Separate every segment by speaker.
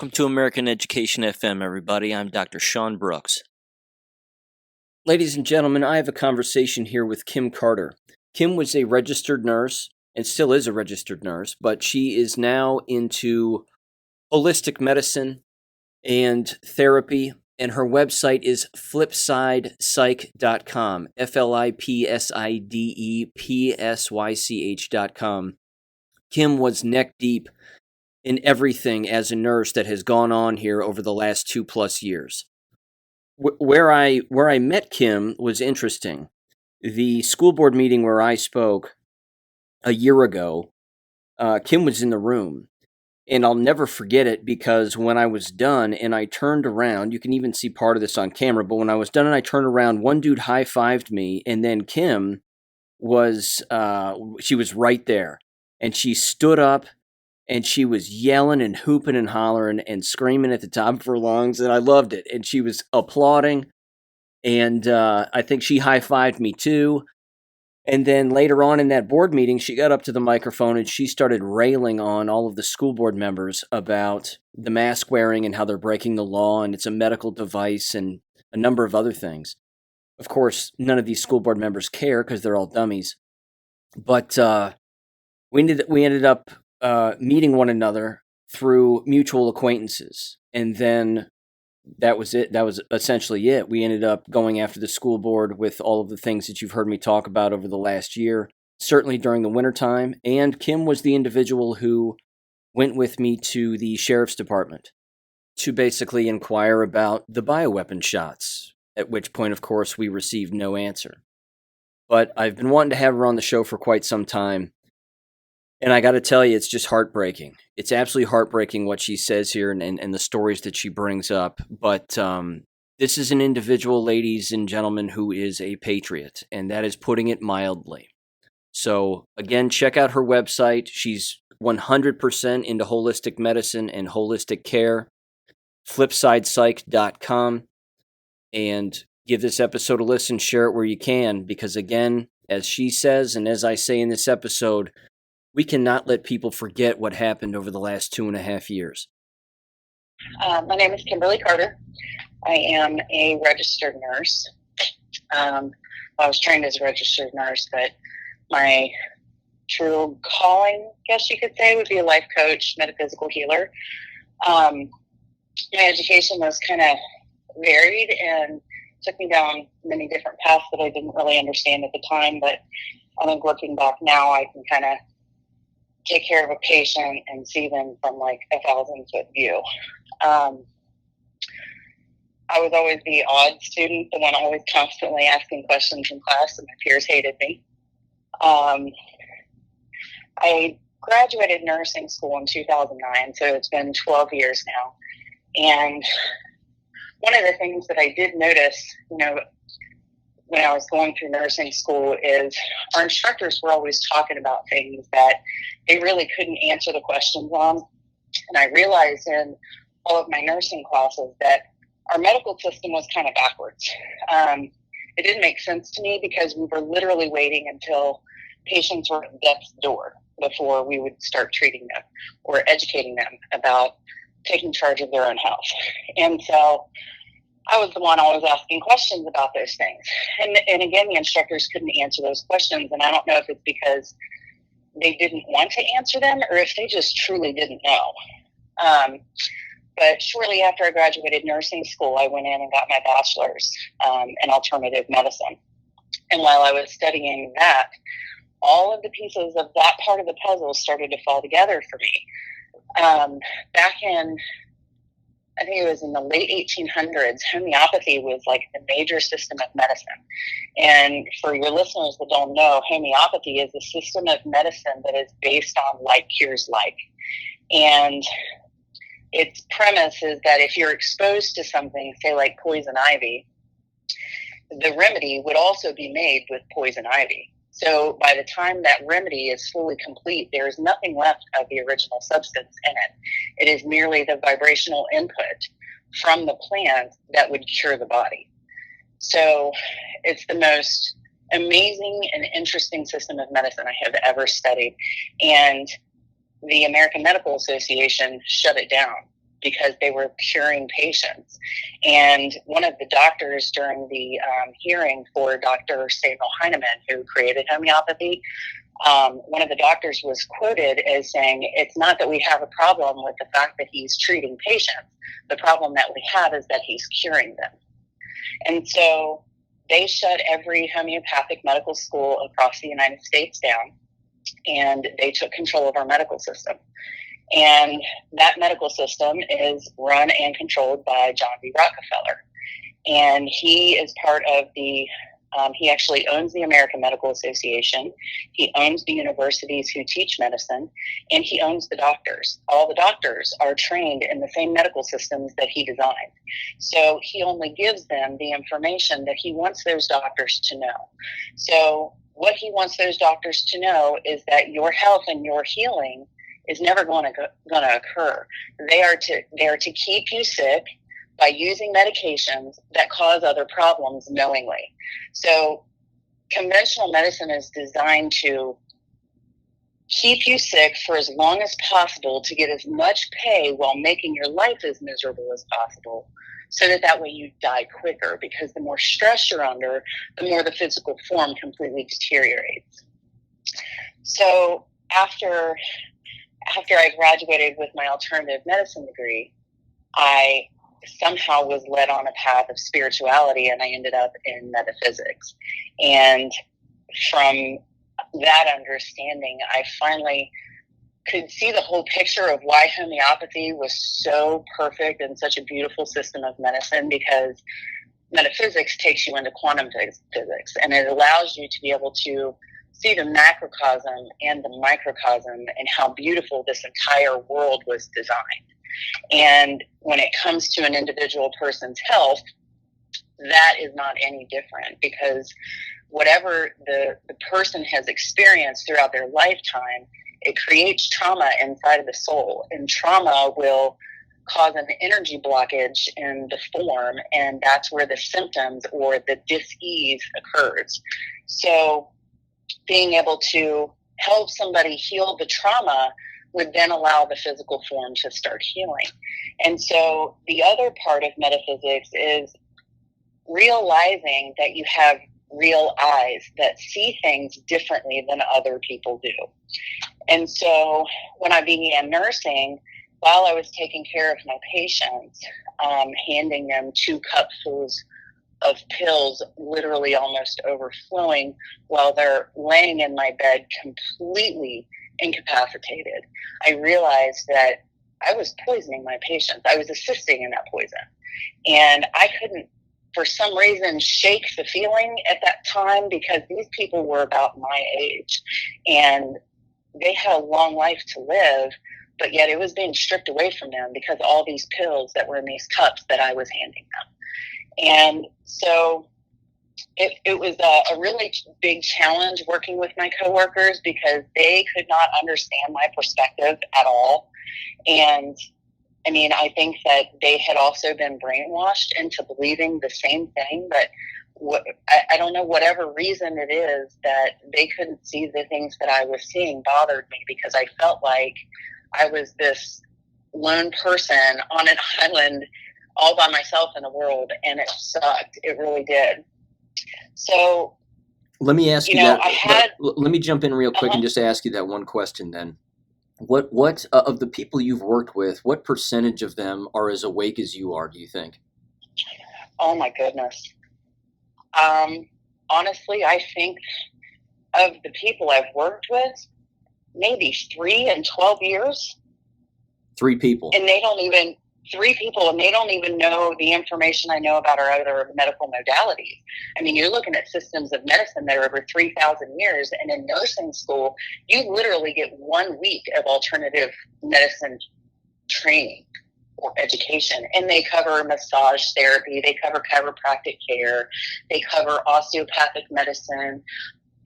Speaker 1: Welcome to American Education FM, everybody. I'm Dr. Sean Brooks. Ladies and gentlemen, I have a conversation here with Kim Carter. Kim was a registered nurse and still is a registered nurse, but she is now into holistic medicine and therapy, and her website is flipsidepsych.com, flipsidepsych.com. Kim was neck deep in everything as a nurse that has gone on here over the last 2+ years. Where I met Kim was interesting. The school board meeting where I spoke a year ago, Kim was in the room, and I'll never forget it because when I was done and I turned around, you can even see part of this on camera, but when I was done and I turned around, one dude high-fived me, and then Kim was, she was right there, and she stood up, and she was yelling and hooping and hollering and screaming at the top of her lungs, and I loved it. And she was applauding, and I think she high-fived me too. And then later on in that board meeting, she got up to the microphone and she started railing on all of the school board members about the mask wearing and how they're breaking the law, and it's a medical device and a number of other things. Of course, none of these school board members care because they're all dummies. But we ended up meeting one another through mutual acquaintances. And then that was it. That was essentially it. We ended up going after the school board with all of the things that you've heard me talk about over the last year, certainly during the wintertime. And Kim was the individual who went with me to the sheriff's department to basically inquire about the bioweapon shots, at which point, of course, we received no answer. But I've been wanting to have her on the show for quite some time. And I got to tell you, it's just heartbreaking. It's absolutely heartbreaking what she says here and the stories that she brings up. But this is an individual, ladies and gentlemen, who is a patriot, and that is putting it mildly. So, again, check out her website. She's 100% into holistic medicine and holistic care, flipsidepsych.com. And give this episode a listen, share it where you can, because, again, as she says, and as I say in this episode, we cannot let people forget what happened over the last 2.5 years.
Speaker 2: My name is Kimberly Carter. I am a registered nurse. I was trained as a registered nurse, but my true calling, I guess you could say, would be a life coach, metaphysical healer. My education was kind of varied and took me down many different paths that I didn't really understand at the time, but I think looking back now, I can kind of take care of a patient and see them from like 1,000-foot view. I was always the odd student, the one always constantly asking questions in class, and my peers hated me. I graduated nursing school in 2009, so it's been 12 years now. And one of the things that I did notice, when I was going through nursing school is our instructors were always talking about things that they really couldn't answer the questions on. And I realized in all of my nursing classes that our medical system was kind of backwards. It didn't make sense to me because we were literally waiting until patients were at death's door before we would start treating them or educating them about taking charge of their own health. And so I was the one always asking questions about those things. And again, the instructors couldn't answer those questions. And I don't know if it's because they didn't want to answer them or if they just truly didn't know. But shortly after I graduated nursing school, I went in and got my bachelor's in alternative medicine. And while I was studying that, all of the pieces of that part of the puzzle started to fall together for me. Back in, I think it was in the late 1800s, homeopathy was like the major system of medicine. And for your listeners that don't know, homeopathy is a system of medicine that is based on like cures like. And its premise is that if you're exposed to something, say like poison ivy, the remedy would also be made with poison ivy. So by the time that remedy is fully complete, there is nothing left of the original substance in it. It is merely the vibrational input from the plant that would cure the body. So it's the most amazing and interesting system of medicine I have ever studied. And the American Medical Association shut it down because they were curing patients. And one of the doctors during the hearing for Dr. Samuel Heinemann, who created homeopathy, one of the doctors was quoted as saying, it's not that we have a problem with the fact that he's treating patients. The problem that we have is that he's curing them. And so they shut every homeopathic medical school across the United States down, and they took control of our medical system. And that medical system is run and controlled by John D. Rockefeller. And he is part of he actually owns the American Medical Association. He owns the universities who teach medicine, and he owns the doctors. All the doctors are trained in the same medical systems that he designed. So he only gives them the information that he wants those doctors to know. So what he wants those doctors to know is that your health and your healing is never going to occur. They are to keep you sick by using medications that cause other problems knowingly. So conventional medicine is designed to keep you sick for as long as possible to get as much pay while making your life as miserable as possible, so that way you die quicker, because the more stress you're under, the more the physical form completely deteriorates. So after I graduated with my alternative medicine degree, I somehow was led on a path of spirituality, and I ended up in metaphysics. And from that understanding, I finally could see the whole picture of why homeopathy was so perfect and such a beautiful system of medicine, because metaphysics takes you into quantum physics, and it allows you to be able to see the macrocosm and the microcosm and how beautiful this entire world was designed. And when it comes to an individual person's health, that is not any different, because whatever the person has experienced throughout their lifetime, it creates trauma inside of the soul, and trauma will cause an energy blockage in the form, and that's where the symptoms or the dis-ease occurs. So being able to help somebody heal the trauma would then allow the physical form to start healing. And so the other part of metaphysics is realizing that you have real eyes that see things differently than other people do. And so when I began nursing, while I was taking care of my patients, handing them 2 cupfuls of pills, literally almost overflowing, while they're laying in my bed completely incapacitated, I realized that I was poisoning my patients. I was assisting in that poison. And I couldn't, for some reason, shake the feeling at that time, because these people were about my age and they had a long life to live, but yet it was being stripped away from them because all these pills that were in these cups that I was handing them. And so it was a really big challenge working with my coworkers, because they could not understand my perspective at all. And I mean, I think that they had also been brainwashed into believing the same thing, but I don't know, whatever reason it is, that they couldn't see the things that I was seeing bothered me, because I felt like I was this lone person on an island all by myself in the world, and it sucked. It really did. So
Speaker 1: let me ask you
Speaker 2: that.
Speaker 1: Let me jump in real quick and just ask you that one question then. What of the people you've worked with, what percentage of them are as awake as you are, do you think?
Speaker 2: Oh my goodness. Honestly, I think of the people I've worked with, maybe 3 in 12 years.
Speaker 1: 3 people.
Speaker 2: And they don't even 3 people, and they don't even know the information I know about our other medical modalities. I mean, you're looking at systems of medicine that are over 3,000 years, and in nursing school, you literally get 1 week of alternative medicine training or education, and they cover massage therapy, they cover chiropractic care, they cover osteopathic medicine,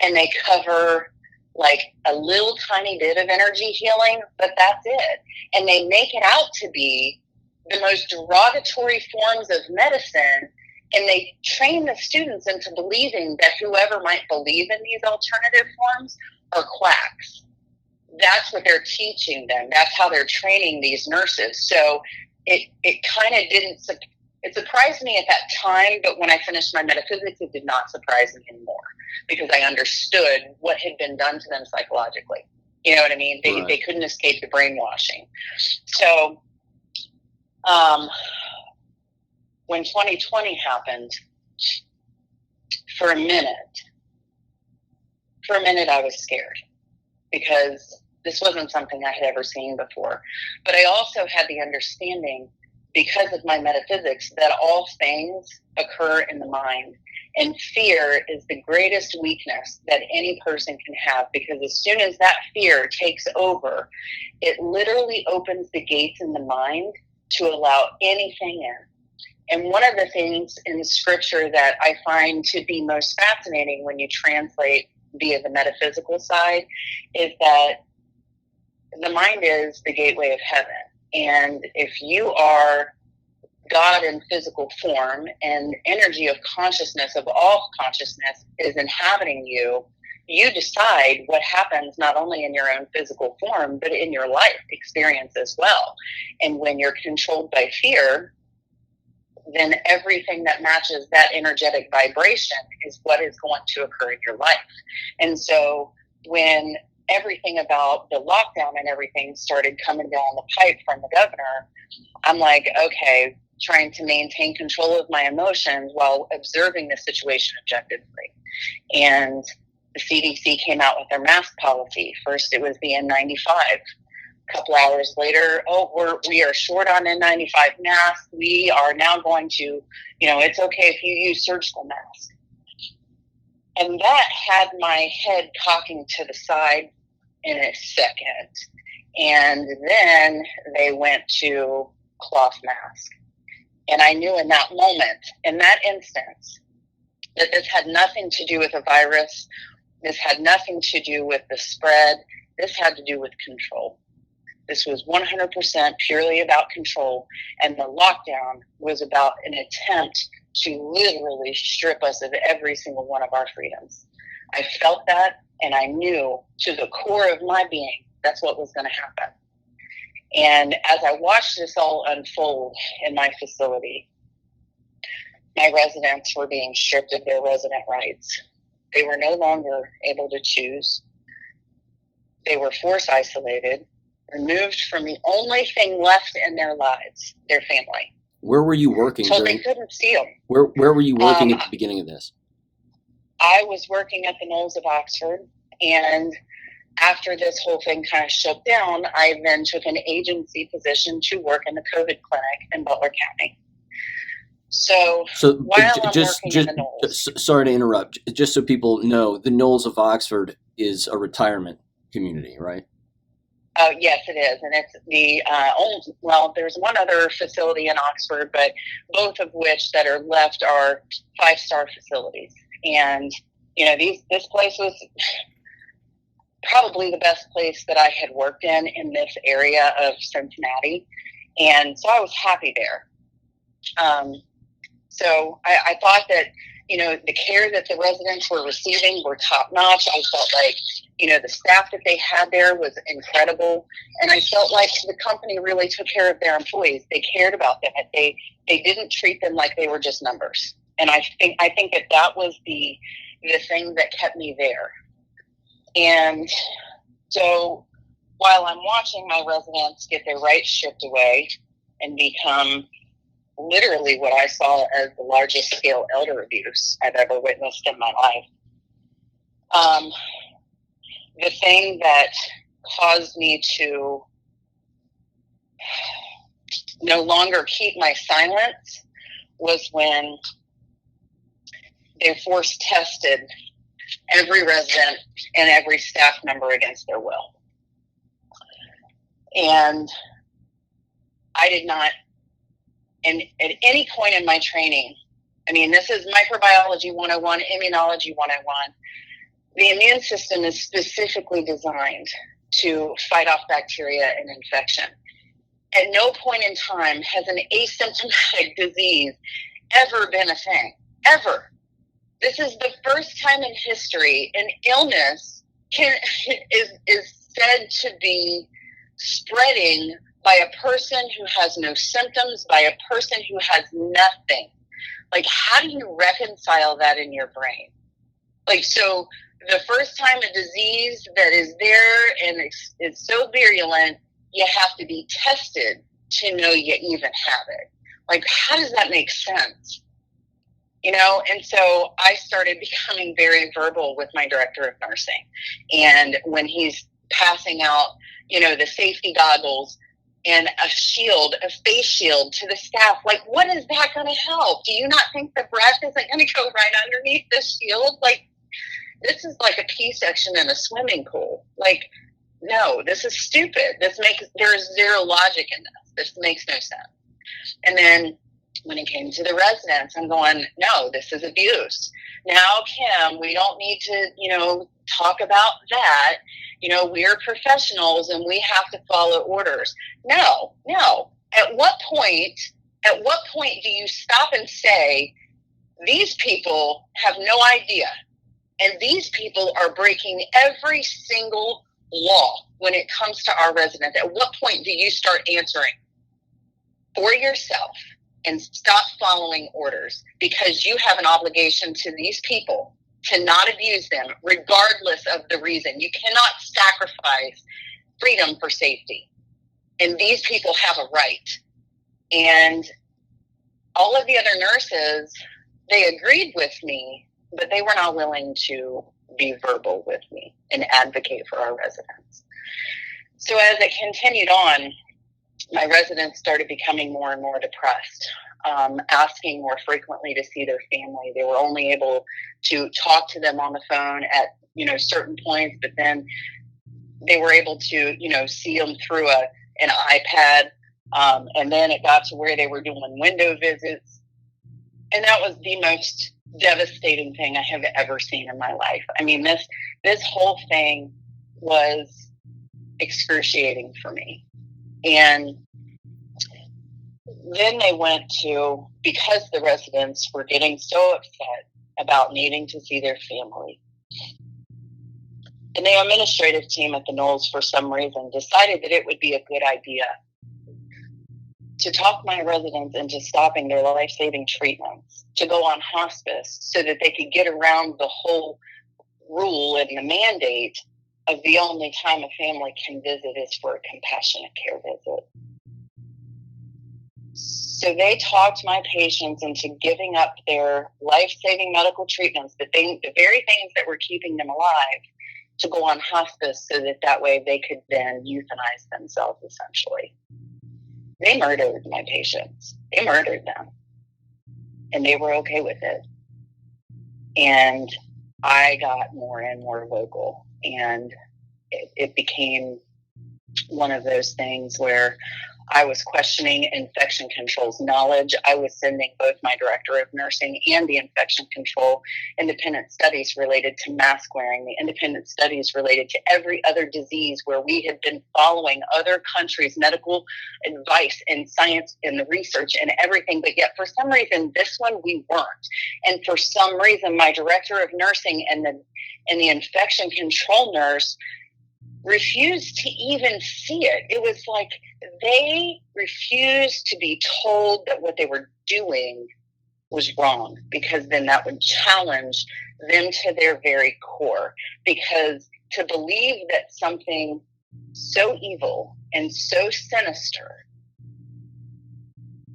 Speaker 2: and they cover like a little tiny bit of energy healing, but that's it. And they make it out to be the most derogatory forms of medicine, and they train the students into believing that whoever might believe in these alternative forms are quacks. That's what they're teaching them. That's how they're training these nurses. So it kind of didn't, it surprised me at that time, but when I finished my metaphysics, it did not surprise me anymore because I understood what had been done to them psychologically. You know what I mean? They couldn't escape the brainwashing. So when 2020 happened, for a minute, I was scared because this wasn't something I had ever seen before. But I also had the understanding, because of my metaphysics, that all things occur in the mind. And fear is the greatest weakness that any person can have, because as soon as that fear takes over, it literally opens the gates in the mind to allow anything in. And one of the things in scripture that I find to be most fascinating when you translate via the metaphysical side is that the mind is the gateway of heaven. And if you are God in physical form and energy of consciousness, of all consciousness, is inhabiting you, you decide what happens not only in your own physical form, but in your life experience as well. And when you're controlled by fear, then everything that matches that energetic vibration is what is going to occur in your life. And so when everything about the lockdown and everything started coming down the pipe from the governor, I'm like, okay, trying to maintain control of my emotions while observing the situation objectively. And the CDC came out with their mask policy. First, it was the N95. A couple hours later, we are short on N95 masks. We are now going to, it's okay if you use surgical masks. And that had my head cocking to the side in a second. And then they went to cloth mask. And I knew in that moment, in that instance, that this had nothing to do with a virus. This had nothing to do with the spread. This had to do with control. This was 100% purely about control. And the lockdown was about an attempt to literally strip us of every single one of our freedoms. I felt that, and I knew to the core of my being that's what was going to happen. And as I watched this all unfold in my facility, my residents were being stripped of their resident rights. They were no longer able to choose. They were force isolated, removed from the only thing left in their lives, their family.
Speaker 1: Where were you working?
Speaker 2: So they couldn't see them.
Speaker 1: Where were you working at the beginning of this?
Speaker 2: I was working at the Knolls of Oxford, and after this whole thing kind of shut down, I then took an agency position to work in the COVID clinic in Butler County. So while I'm working in the Knolls,
Speaker 1: sorry to interrupt. Just so people know, the Knolls of Oxford is a retirement community, right?
Speaker 2: Yes, it is. And it's the there's one other facility in Oxford, but both of which that are left are 5-star facilities. And, this place was probably the best place that I had worked in this area of Cincinnati. And so I was happy there. So I thought that, the care that the residents were receiving were top notch. I felt like, the staff that they had there was incredible. And I felt like the company really took care of their employees. They cared about them. They didn't treat them like they were just numbers. And I think that was the thing that kept me there. And so while I'm watching my residents get their rights stripped away and become literally what I saw as the largest scale elder abuse I've ever witnessed in my life, the thing that caused me to no longer keep my silence was when they force tested every resident and every staff member against their will. And I did not, and at any point in my training, this is microbiology 101, immunology 101. The immune system is specifically designed to fight off bacteria and infection. At no point in time has an asymptomatic disease ever been a thing, ever. This is the first time in history an illness is said to be spreading by a person who has no symptoms, by a person who has nothing. Like, how do you reconcile that in your brain? Like, so the first time a disease that is there and it's so virulent, you have to be tested to know you even have it. Like, how does that make sense? You know, and so I started becoming very verbal with my director of nursing. And when he's passing out, you know, the safety goggles and a shield, a face shield to the staff, like, what is that going to help? Do you not think the breath isn't going to go right underneath the shield? Like, this is like a P section in a swimming pool. Like, no, this is stupid. There's zero logic in this. This makes no sense. And then when it came to the residents, I'm going, no, this is abuse. Now, Kim, we don't need to, you know, talk about that. You know, we're professionals and we have to follow orders. No. At what point do you stop and say, these people have no idea, and these people are breaking every single law when it comes to our residents? At what point do you start answering for yourself and stop following orders, because you have an obligation to these people to not abuse them regardless of the reason? You cannot sacrifice freedom for safety, and these people have a right. And all of the other nurses, they agreed with me, but they were not willing to be verbal with me and advocate for our residents. So as it continued on, my residents started becoming more and more depressed, asking more frequently to see their family. They were only able to talk to them on the phone at, you know, certain points, but then they were able to, you know, see them through an iPad. And then it got to where they were doing window visits. And that was the most devastating thing I have ever seen in my life. I mean, this whole thing was excruciating for me. And then they went to, because the residents were getting so upset about needing to see their family, and the administrative team at the Knolls, for some reason, decided that it would be a good idea to talk my residents into stopping their life-saving treatments, to go on hospice so that they could get around the whole rule and the mandate of the only time a family can visit is for a compassionate care visit. So they talked my patients into giving up their life-saving medical treatments, the very things that were keeping them alive, to go on hospice so that way they could then euthanize themselves, essentially. They murdered my patients. They murdered them. And they were okay with it. And I got more and more vocal. And it became one of those things where I was questioning infection control's knowledge. I was sending both my director of nursing and the infection control independent studies related to mask wearing, the independent studies related to every other disease where we had been following other countries' medical advice and science and the research and everything. But yet for some reason, this one we weren't. And for some reason, my director of nursing and the infection control nurse refused to even see it. It was like they refused to be told that what they were doing was wrong, because then that would challenge them to their very core. Because to believe that something so evil and so sinister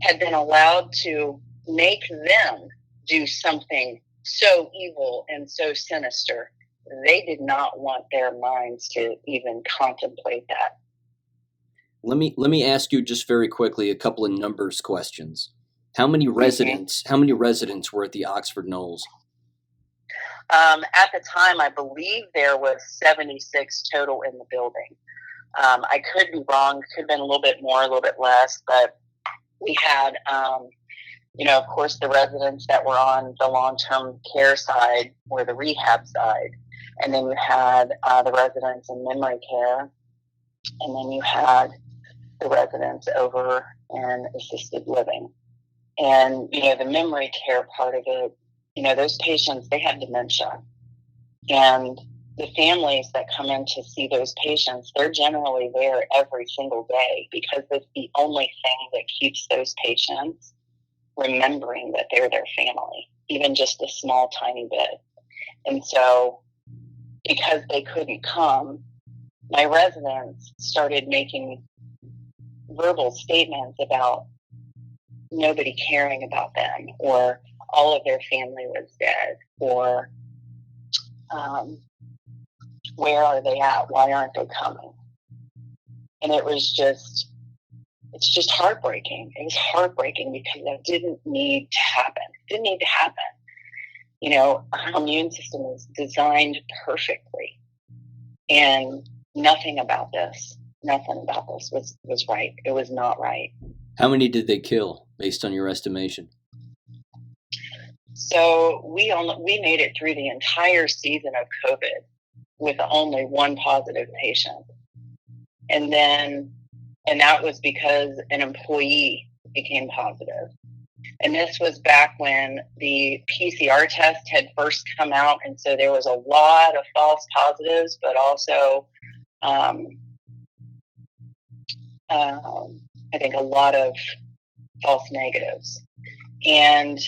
Speaker 2: had been allowed to make them do something so evil and so sinister, they did not want their minds to even contemplate that.
Speaker 1: Let me ask you just very quickly a couple of numbers questions. How many residents were at the Oxford Knolls?
Speaker 2: At the time, I believe there was 76 total in the building. I could be wrong. Could have been a little bit more, a little bit less, but we had, of course, the residents that were on the long-term care side or the rehab side. And then you had the residents in memory care. And then you had the residents over in assisted living. And, the memory care part of it, those patients, they had dementia. And the families that come in to see those patients, they're generally there every single day because it's the only thing that keeps those patients remembering that they're their family, even just a small, tiny bit. And so because they couldn't come, my residents started making verbal statements about nobody caring about them, or all of their family was dead, or where are they at? Why aren't they coming? And it's just heartbreaking. It was heartbreaking because that didn't need to happen. It didn't need to happen. You know, our immune system is designed perfectly, and nothing about this was right. It was not right.
Speaker 1: How many did they kill, based on your estimation?
Speaker 2: So we made it through the entire season of COVID with only one positive patient. And that was because an employee became positive. And this was back when the PCR test had first come out. And so there was a lot of false positives, but also, I think a lot of false negatives. And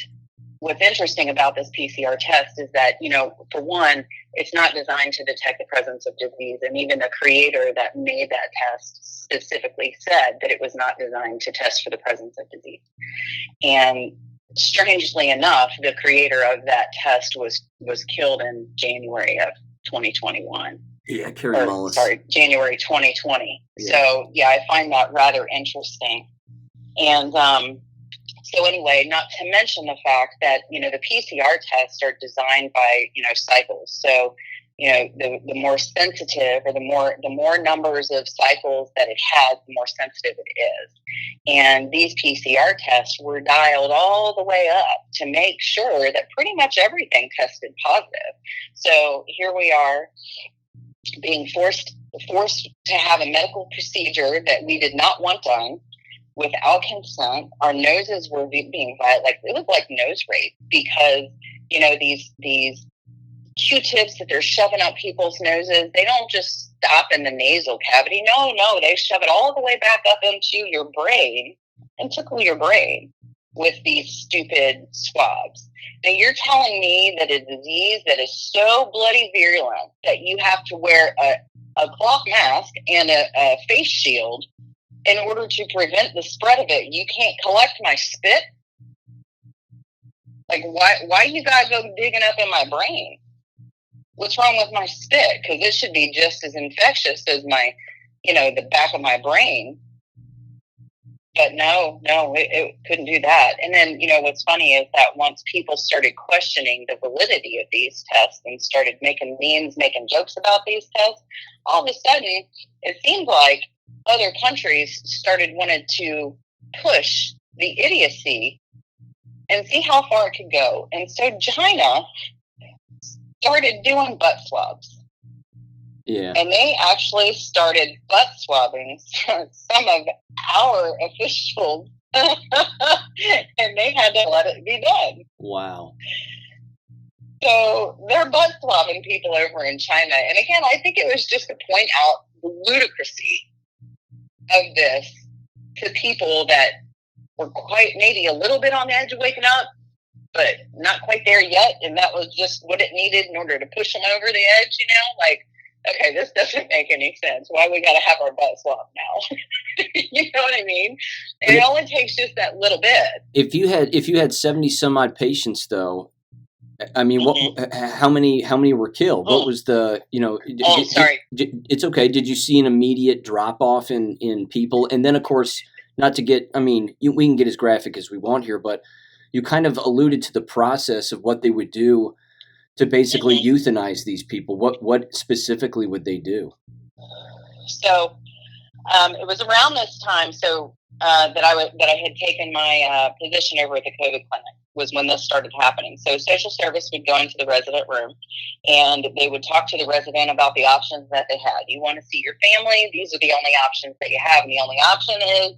Speaker 2: what's interesting about this PCR test is that, you know, for one, it's not designed to detect the presence of disease. And even the creator that made that test specifically said that it was not designed to test for the presence of disease. And strangely enough, the creator of that test was killed in January of 2021.
Speaker 1: Yeah, Carrie
Speaker 2: January 2020. Yeah. So, yeah, I find that rather interesting. And so anyway, not to mention the fact that, you know, the PCR tests are designed by, you know, cycles. So, you know, the more sensitive, or the more numbers of cycles that it has, the more sensitive it is. And these PCR tests were dialed all the way up to make sure that pretty much everything tested positive. So here we are, being forced to have a medical procedure that we did not want done without consent. Our noses were being violated. Like, it was like nose rape, because, you know, these Q-tips that they're shoving up people's noses, they don't just stop in the nasal cavity. No, they shove it all the way back up into your brain and tickle your brain with these stupid swabs. Now, you're telling me that a disease that is so bloody virulent that you have to wear a cloth mask and a face shield in order to prevent the spread of it, you can't collect my spit? Like, why you gotta go digging up in my brain? What's wrong with my spit? Because it should be just as infectious as my, you know, the back of my brain. But no, it couldn't do that. And then, you know, what's funny is that once people started questioning the validity of these tests and started making memes, making jokes about these tests, all of a sudden, it seemed like other countries wanted to push the idiocy and see how far it could go. And so China started doing butt swabs.
Speaker 1: Yeah.
Speaker 2: And they actually started butt swabbing some of our officials, and they had to let it be done.
Speaker 1: Wow.
Speaker 2: So they're butt swabbing people over in China. And again, I think it was just to point out the ludicrousy of this to people that were quite maybe a little bit on the edge of waking up, but not quite there yet. And that was just what it needed in order to push them over the edge, you know, like, okay, this doesn't make any sense. Why we got to have our butt swabbed now? You know what I mean? And it only takes just that little bit.
Speaker 1: If you had 70 some odd patients, though, I mean, how many were killed? What was the, you know?
Speaker 2: Sorry.
Speaker 1: It's okay. Did you see an immediate drop off in people? And then, of course, not to get, I mean, we can get as graphic as we want here, but you kind of alluded to the process of what they would do to basically euthanize these people. What specifically would they do?
Speaker 2: So it was around this time that I had taken my position over at the COVID clinic, was when this started happening. So social service would go into the resident room and they would talk to the resident about the options that they had. You want to see your family? These are the only options that you have. And the only option is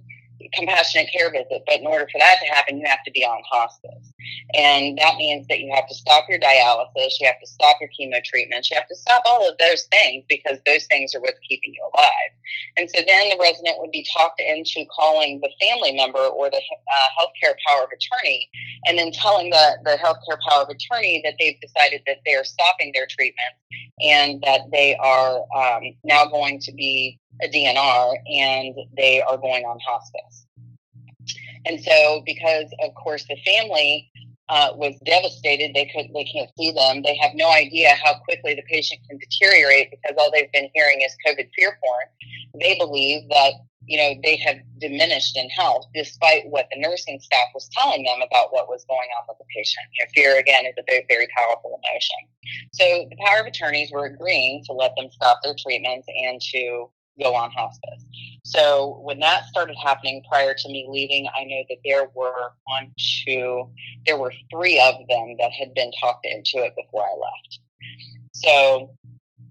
Speaker 2: compassionate care visit, but in order for that to happen, you have to be on hospice. And that means that you have to stop your dialysis, you have to stop your chemo treatments, you have to stop all of those things, because those things are what's keeping you alive. And so then the resident would be talked into calling the family member or the healthcare power of attorney, and then telling the healthcare power of attorney that they've decided that they're stopping their treatment and that they are now going to be a DNR and they are going on hospice. And so, because of course the family was devastated, they can't see them. They have no idea how quickly the patient can deteriorate, because all they've been hearing is COVID fear porn. They believe that, they have diminished in health, despite what the nursing staff was telling them about what was going on with the patient. Fear, again, is a very, very powerful emotion. So the power of attorneys were agreeing to let them stop their treatments and to go on hospice. So when that started happening prior to me leaving, I know that there were three of them that had been talked into it before I left. So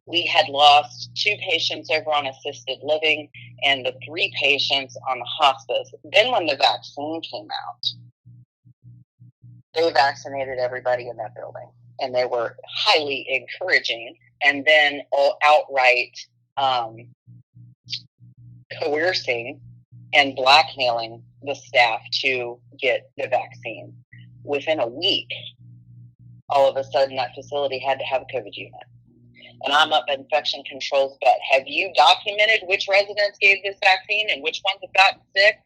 Speaker 2: we had lost 2 patients over on assisted living and the 3 patients on the hospice. Then when the vaccine came out, they vaccinated everybody in that building, and they were highly encouraging and then outright coercing and blackmailing the staff to get the vaccine. Within a week, all of a sudden that facility had to have a COVID unit. And I'm up infection controls, but have you documented which residents gave this vaccine and which ones have gotten sick?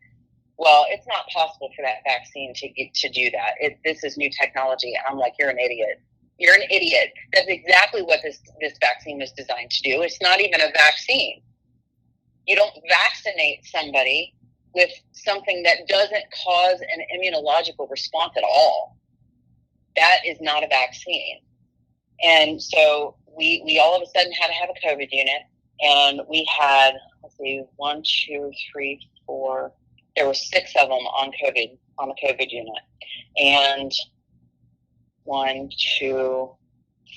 Speaker 2: Well, it's not possible for that vaccine to do that. This is new technology. And I'm like, you're an idiot. You're an idiot. That's exactly what this vaccine was designed to do. It's not even a vaccine. You don't vaccinate somebody with something that doesn't cause an immunological response at all. That is not a vaccine. And so we all of a sudden had to have a COVID unit, and we had, 1, 2, 3, 4. There were 6 of them on the COVID unit, and 1, 2,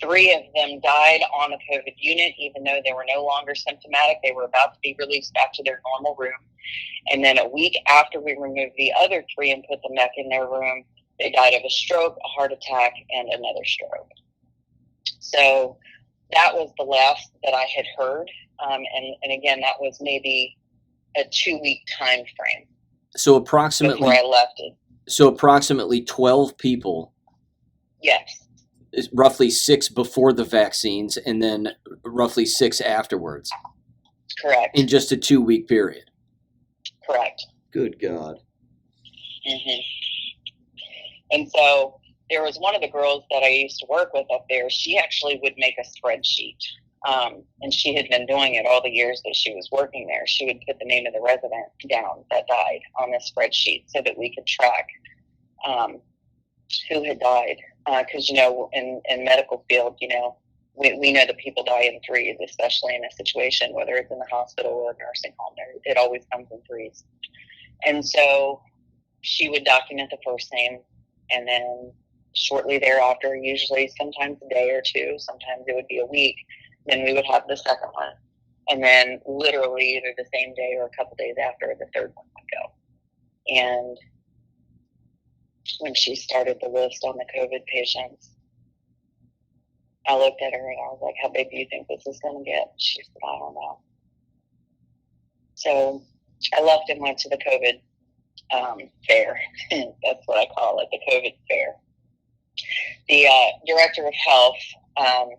Speaker 2: 3 of them died on the COVID unit, even though they were no longer symptomatic. They were about to be released back to their normal room. And then a week after we removed the other 3 and put them back in their room, they died of a stroke, a heart attack, and another stroke. So that was the last that I had heard. And again, that was maybe a 2-week time frame.
Speaker 1: So approximately
Speaker 2: before I left it.
Speaker 1: So approximately 12 people.
Speaker 2: Yes.
Speaker 1: Roughly 6 before the vaccines, and then roughly 6 afterwards.
Speaker 2: Correct.
Speaker 1: In just a 2-week period.
Speaker 2: Correct.
Speaker 1: Good God.
Speaker 2: Mm-hmm. And so there was one of the girls that I used to work with up there. She actually would make a spreadsheet. And she had been doing it all the years that she was working there. She would put the name of the resident down that died on this spreadsheet so that we could track who had died. Because, in medical field, we know that people die in 3s, especially in a situation, whether it's in the hospital or a nursing home. It always comes in 3s. And so she would document the first name, and then shortly thereafter, usually sometimes a day or 2, sometimes it would be a week, then we would have the second one. And then literally either the same day or a couple days after, the third one would go. And when she started the list on the COVID patients, I looked at her and I was like, how big do you think this is going to get? She said, I don't know. So I left and went to the COVID fair. That's what I call it, the COVID fair. The director of health,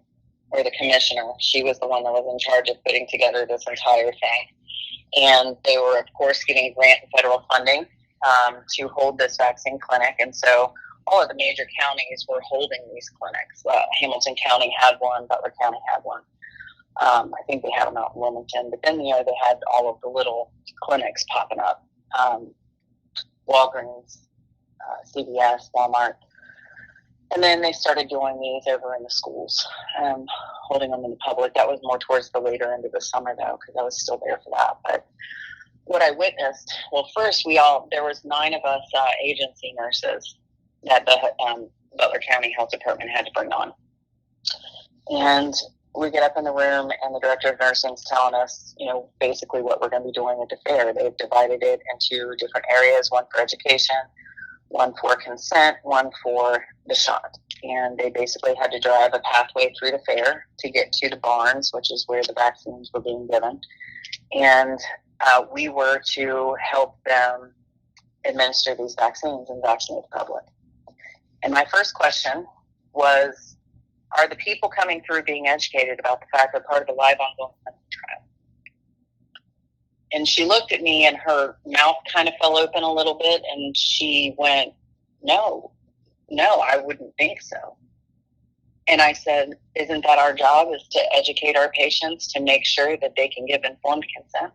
Speaker 2: or the commissioner, she was the one that was in charge of putting together this entire thing. And they were, of course, getting grant and federal funding to hold this vaccine clinic. And so all of the major counties were holding these clinics. Hamilton County had one, Butler County had one. I think they had them out in Wilmington, but then, they had all of the little clinics popping up. Walgreens, CVS, Walmart. And then they started doing these over in the schools, holding them in the public. That was more towards the later end of the summer, though, because I was still there for that. But what I witnessed, well, first there was 9 of us agency nurses that the Butler County Health Department had to bring on. And we get up in the room and the director of nursing is telling us, basically what we're going to be doing at the fair. They've divided it into different areas, one for education, one for consent, one for the shot. And they basically had to drive a pathway through the fair to get to the barns, which is where the vaccines were being given. And we were to help them administer these vaccines and vaccinate the public. And my first question was, are the people coming through being educated about the fact they're part of the live ongoing clinical trial? And she looked at me and her mouth kind of fell open a little bit and she went, no, I wouldn't think so. And I said, isn't that our job, is to educate our patients to make sure that they can give informed consent?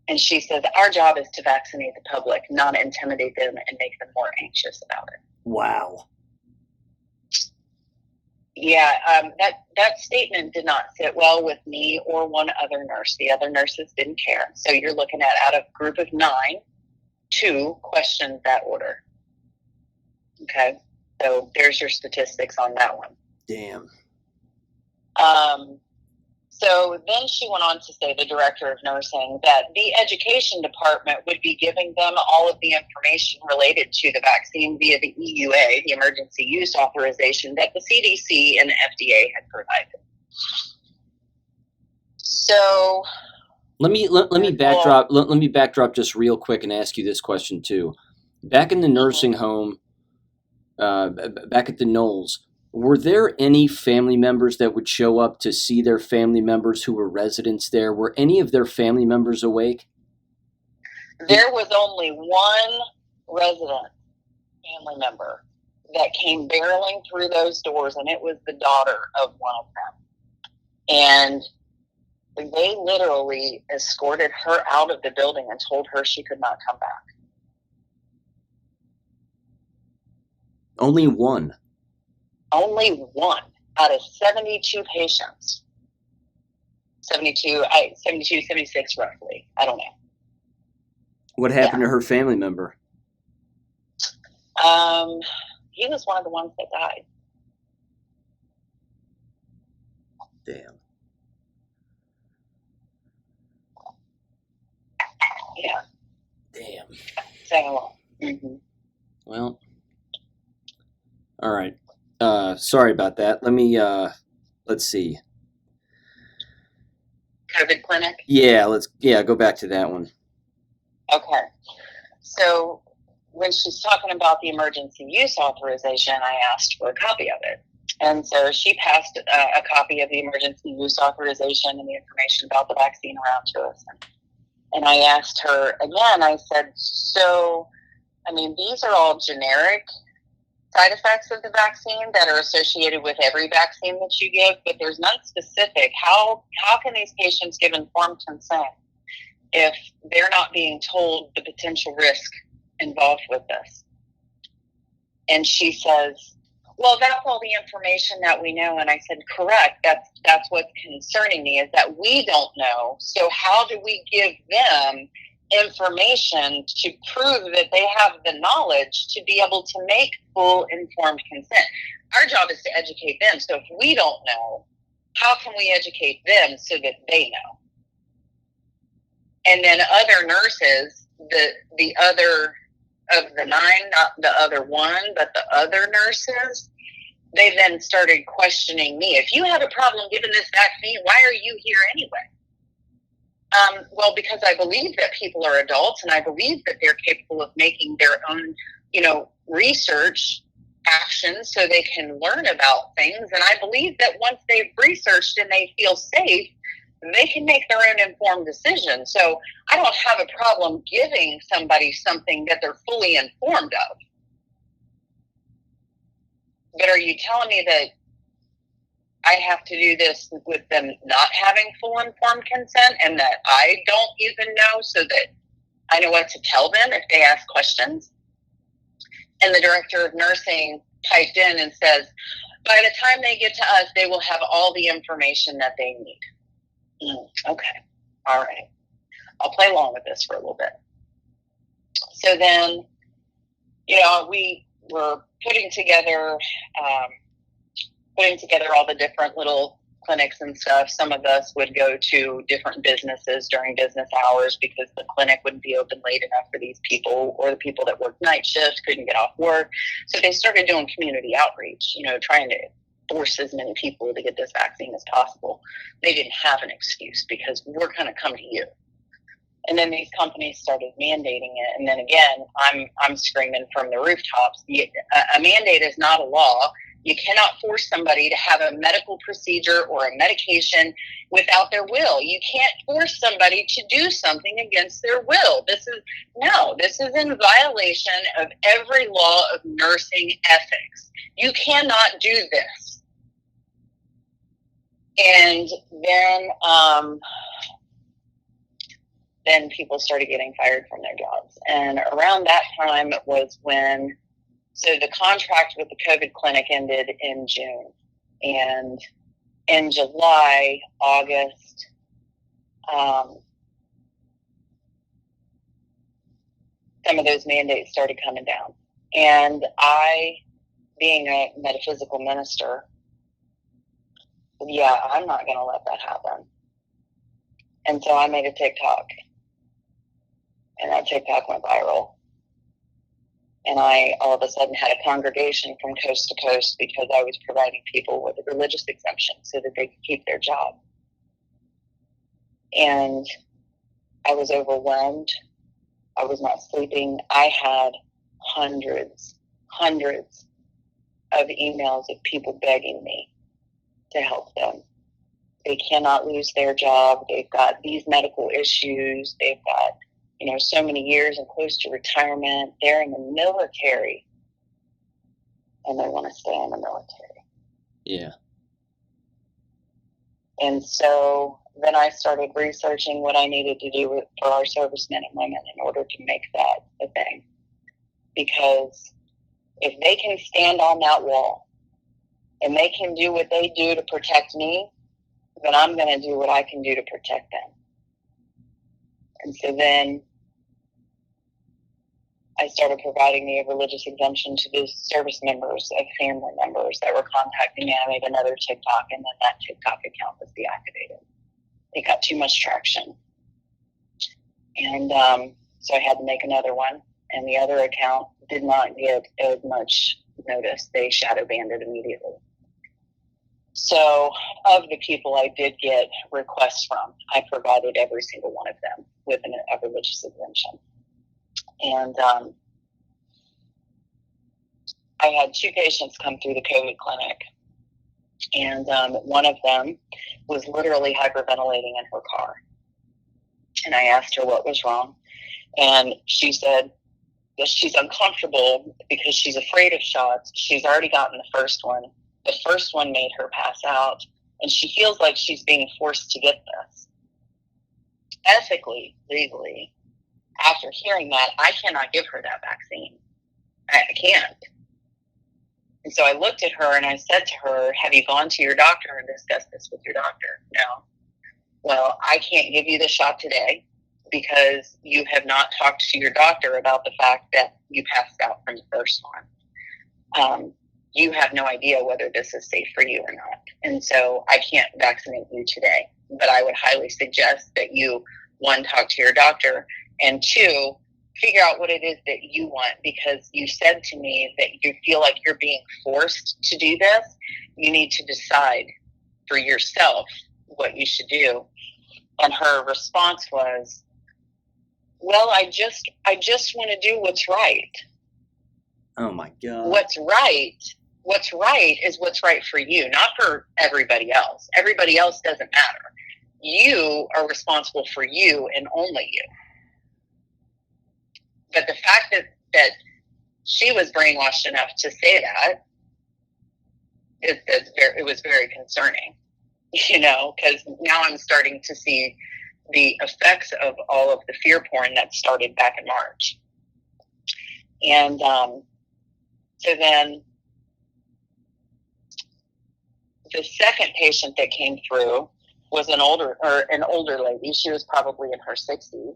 Speaker 2: And she says, our job is to vaccinate the public, not intimidate them and make them more anxious about it.
Speaker 1: Wow.
Speaker 2: Yeah, that statement did not sit well with me or one other nurse. The other nurses didn't care. So you're looking at, out of a group of 9, 2 questioned that order. Okay, so there's your statistics on that one.
Speaker 1: Damn.
Speaker 2: So then she went on to say, the director of nursing, that the education department would be giving them all of the information related to the vaccine via the EUA, the emergency use authorization that the CDC and FDA had provided. So
Speaker 1: let me backdrop. Let me backdrop just real quick and ask you this question too. Back in the nursing home, back at the Knolls, were there any family members that would show up to see their family members who were residents there? Were any of their family members awake?
Speaker 2: There was only one resident family member that came barreling through those doors, and it was the daughter of one of them. And they literally escorted her out of the building and told her she could not come back.
Speaker 1: Only one?
Speaker 2: Only one out of 72 patients. 72, 76 roughly. I don't know.
Speaker 1: What happened to her family member?
Speaker 2: He was one of the ones that died.
Speaker 1: Damn.
Speaker 2: Yeah.
Speaker 1: Damn.
Speaker 2: So, mm-hmm.
Speaker 1: Well, all right. Sorry about that. Let me, let's see.
Speaker 2: COVID clinic?
Speaker 1: Yeah, go back to that one.
Speaker 2: Okay. So when she's talking about the emergency use authorization, I asked for a copy of it. And so she passed a copy of the emergency use authorization and the information about the vaccine around to us. And I asked her again, I said, so, I mean, these are all generic side effects of the vaccine that are associated with every vaccine that you give, but there's none specific. How can these patients give informed consent if they're not being told the potential risk involved with this? And she says, well, that's all the information that we know. And I said, correct. That's what's concerning me, is that we don't know. So how do we give them information to prove that they have the knowledge to be able to make full informed consent? Our job is to educate them. So if we don't know, how can we educate them so that they know? And then other nurses, the other of the 9, not the other one, but the other nurses, they then started questioning me. If you have a problem giving this vaccine, why are you here anyway? Well, because I believe that people are adults, and I believe that they're capable of making their own, research actions so they can learn about things. And I believe that once they've researched and they feel safe, they can make their own informed decision. So I don't have a problem giving somebody something that they're fully informed of. But are you telling me that I have to do this with them not having full informed consent, and that I don't even know, so that I know what to tell them if they ask questions? And the director of nursing piped in and says, by the time they get to us, they will have all the information that they need. Okay. All right. I'll play along with this for a little bit. So then, we were putting together all the different little clinics and stuff, some of us would go to different businesses during business hours because the clinic wouldn't be open late enough for these people, or the people that worked night shifts couldn't get off work. So they started doing community outreach, trying to force as many people to get this vaccine as possible. They didn't have an excuse because we're going to come to you. And then these companies started mandating it. And then again, I'm screaming from the rooftops. A mandate is not a law. You cannot force somebody to have a medical procedure or a medication without their will. You can't force somebody to do something against their will. This is in violation of every law of nursing ethics. You cannot do this. And then people started getting fired from their jobs. And around that time was when, so the contract with the COVID clinic ended in June. And in July, August, some of those mandates started coming down. And I, being a metaphysical minister, I'm not going to let that happen. And so I made a TikTok. And that TikTok went viral. And I all of a sudden had a congregation from coast to coast because I was providing people with a religious exemption so that they could keep their job. And I was overwhelmed. I was not sleeping. I had hundreds of emails of people begging me to help them. They cannot lose their job. They've got these medical issues. They've got so many years and close to retirement. They're in the military and they want to stay in the military.
Speaker 1: Yeah.
Speaker 2: And so then I started researching what I needed to do for our servicemen and women in order to make that a thing. Because if they can stand on that wall and they can do what they do to protect me, then I'm going to do what I can do to protect them. And so then I started providing the religious exemption to the service members of family members that were contacting me. I made another TikTok, and then that TikTok account was deactivated. It got too much traction. And so I had to make another one, and the other account did not get as much notice. They shadow banned it immediately. So of the people I did get requests from, I provided every single one of them with a religious exemption. And I had 2 patients come through the COVID clinic. And one of them was literally hyperventilating in her car. And I asked her what was wrong. And she said that she's uncomfortable because she's afraid of shots. She's already gotten the first one. The first one made her pass out. And she feels like she's being forced to get this. Ethically, legally, after hearing that, I cannot give her that vaccine. I can't. And so I looked at her and I said to her, have you gone to your doctor and discussed this with your doctor? No. Well, I can't give you the shot today because you have not talked to your doctor about the fact that you passed out from the first one. You have no idea whether this is safe for you or not. And so I can't vaccinate you today. But I would highly suggest that you, 1, talk to your doctor, and 2, figure out what it is that you want, because you said to me that you feel like you're being forced to do this. You need to decide for yourself what you should do. And her response was, well, I just want to do what's right.
Speaker 1: Oh my God.
Speaker 2: What's right is what's right for you, not for everybody else. Everybody else doesn't matter. You are responsible for you and only you. But the fact that she was brainwashed enough to say that, it was very concerning, because now I'm starting to see the effects of all of the fear porn that started back in March. And so then the second patient that came through was an older lady. She was probably in her 60s,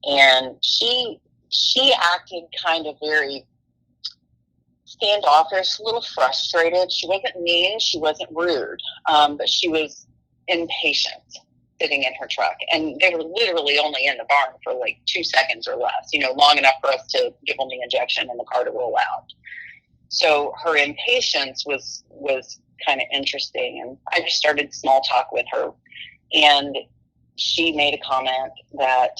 Speaker 2: and she acted kind of very standoffish, a little frustrated. She wasn't mean, she wasn't rude, but she was inpatient sitting in her truck. And they were literally only in the barn for like 2 seconds or less, long enough for us to give them the injection and the car to roll out. So her impatience was kind of interesting. And I just started small talk with her. And she made a comment that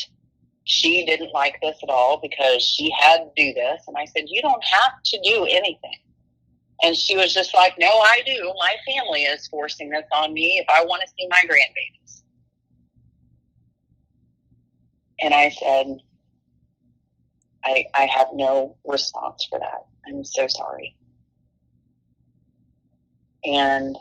Speaker 2: she didn't like this at all because she had to do this. And I said, you don't have to do anything. And she was just like, no, I do. My family is forcing this on me if I want to see my grandbabies. And I said, I have no response for that. I'm so sorry. And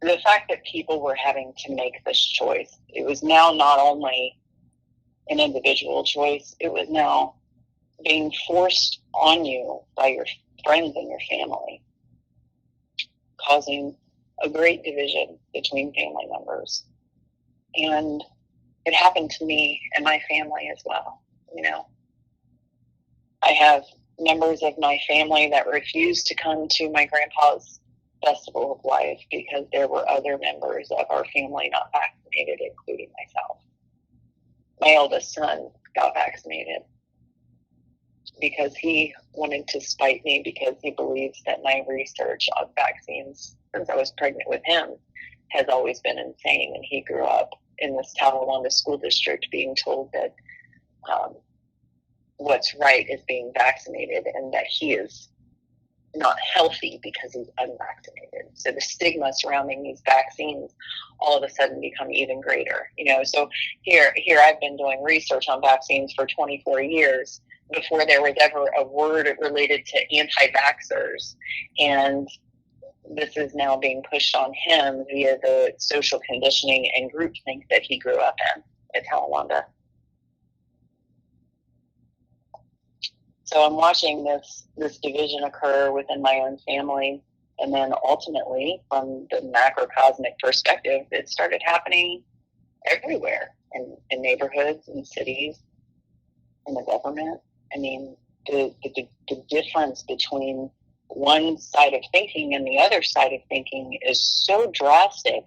Speaker 2: the fact that people were having to make this choice, it was now not only an individual choice, it was now being forced on you by your friends and your family, causing a great division between family members. And it happened to me and my family as well. I have members of my family that refused to come to my grandpa's Festival of Life because there were other members of our family not vaccinated, including myself. My eldest son got vaccinated because he wanted to spite me because he believes that my research on vaccines since I was pregnant with him has always been insane. And he grew up in this Talawanda school district being told that what's right is being vaccinated and that he is not healthy because he's unvaccinated. So the stigma surrounding these vaccines all of a sudden become even greater. So here I've been doing research on vaccines for 24 years before there was ever a word related to anti-vaxxers. And this is now being pushed on him via the social conditioning and groupthink that he grew up in at Talawanda. So I'm watching this division occur within my own family. And then ultimately, from the macrocosmic perspective, it started happening everywhere in neighborhoods and cities, in the government. I mean, the difference between one side of thinking and the other side of thinking is so drastic,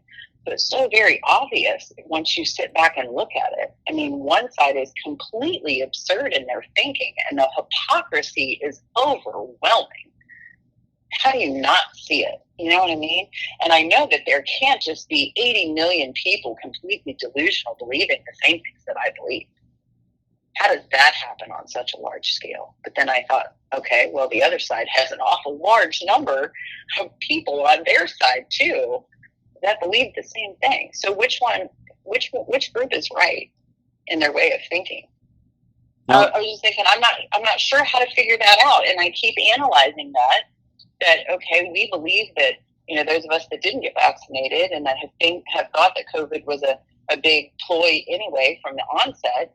Speaker 2: but so very obvious once you sit back and look at it. I mean, one side is completely absurd in their thinking, and the hypocrisy is overwhelming. How do you not see it? You know what I mean? And I know that there can't just be 80 million people completely delusional believing the same things that I believe. How does that happen on such a large scale? But then I thought, okay, well, the other side has an awful large number of people on their side too that believe the same thing. So which group is right in their way of thinking?
Speaker 1: Well,
Speaker 2: I was just thinking, I'm not sure how to figure that out. And I keep analyzing that okay, we believe that, those of us that didn't get vaccinated and that have thought that COVID was a big ploy anyway from the onset,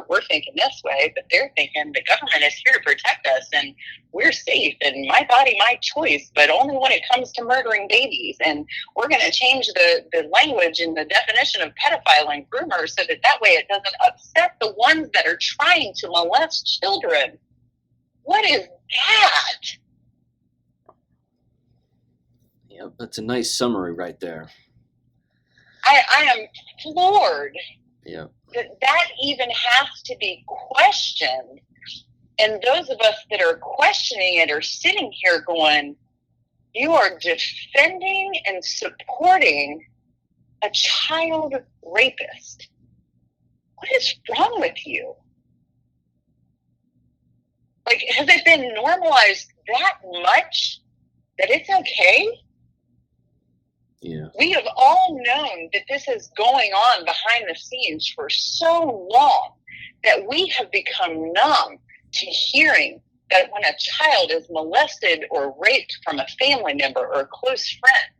Speaker 2: we're thinking this way, but they're thinking the government is here to protect us and we're safe and my body, my choice, but only when it comes to murdering babies. And we're going to change the language and the definition of pedophile and groomer so that way it doesn't upset the ones that are trying to molest children. What is that?
Speaker 1: Yeah, that's a nice summary right there.
Speaker 2: I am floored
Speaker 1: Yeah.
Speaker 2: that even has to be questioned. And those of us that are questioning it are sitting here going, you are defending and supporting a child rapist. What is wrong with you? Like, has it been normalized that much that it's okay?
Speaker 1: Yeah.
Speaker 2: We have all known that this is going on behind the scenes for so long that we have become numb to hearing that when a child is molested or raped from a family member or a close friend,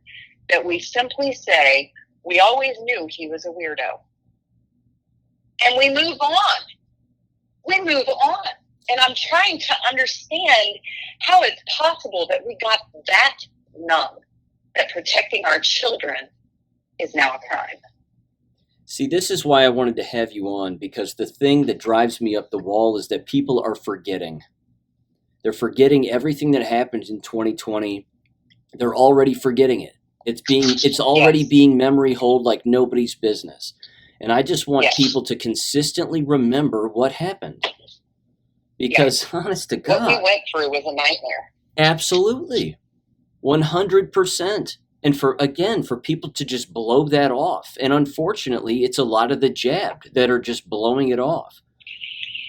Speaker 2: that we simply say, we always knew he was a weirdo. And we move on. We move on. And I'm trying to understand how it's possible that we got that numb, that protecting our children is now a crime.
Speaker 1: See, this is why I wanted to have you on, because the thing that drives me up the wall is that people are forgetting. They're forgetting everything that happened in 2020. They're already forgetting it. It's already
Speaker 2: Yes.
Speaker 1: being memory hold like nobody's business. And I just want
Speaker 2: Yes.
Speaker 1: people to consistently remember what happened. Because
Speaker 2: Yes.
Speaker 1: honest to
Speaker 2: What we
Speaker 1: God,
Speaker 2: went through was a nightmare.
Speaker 1: absolutely. 100%. And for people to just blow that off. And unfortunately, it's a lot of the jabbed that are just blowing it off.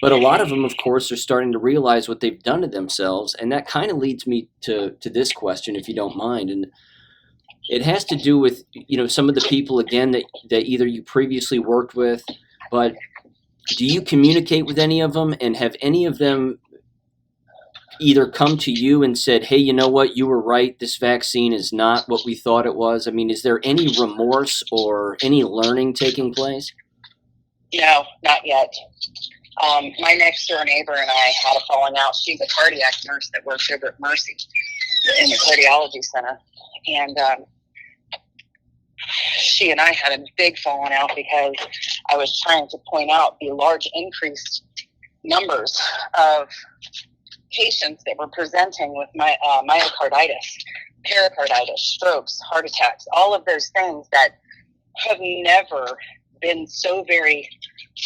Speaker 1: But a lot of them, of course, are starting to realize what they've done to themselves. And that kind of leads me to this question, if you don't mind. And it has to do with, some of the people, again, that either you previously worked with, but do you communicate with any of them, and have any of them either come to you and said, hey, you know what, you were right, this vaccine is not what we thought it was? I mean, is there any remorse or any learning taking place?
Speaker 2: No, not yet. My next door neighbor and I had a falling out. She's a cardiac nurse that works over at Mercy in the cardiology center. And she and I had a big falling out because I was trying to point out the large increased numbers of patients that were presenting with myocarditis, pericarditis, strokes, heart attacks, all of those things that have never been so very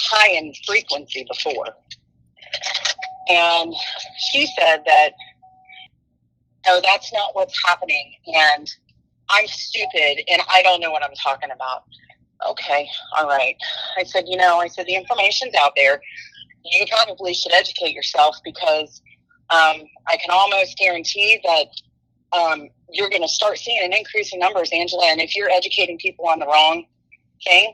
Speaker 2: high in frequency before. And she said that, no, that's not what's happening. And I'm stupid and I don't know what I'm talking about. Okay, all right. I said, the information's out there. You probably should educate yourself because I can almost guarantee that you're going to start seeing an increase in numbers, Angela. And if you're educating people on the wrong thing,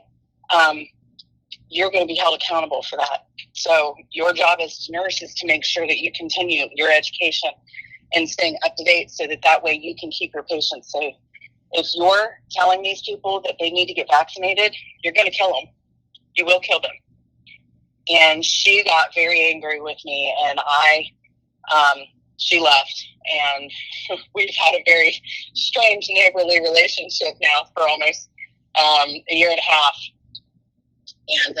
Speaker 2: you're going to be held accountable for that. So your job as a nurse is to make sure that you continue your education and staying up to date so that way you can keep your patients safe. If you're telling these people that they need to get vaccinated, you're going to kill them. You will kill them. And she got very angry with me, and she left. And we've had a very strange neighborly relationship now for almost a year and a half. And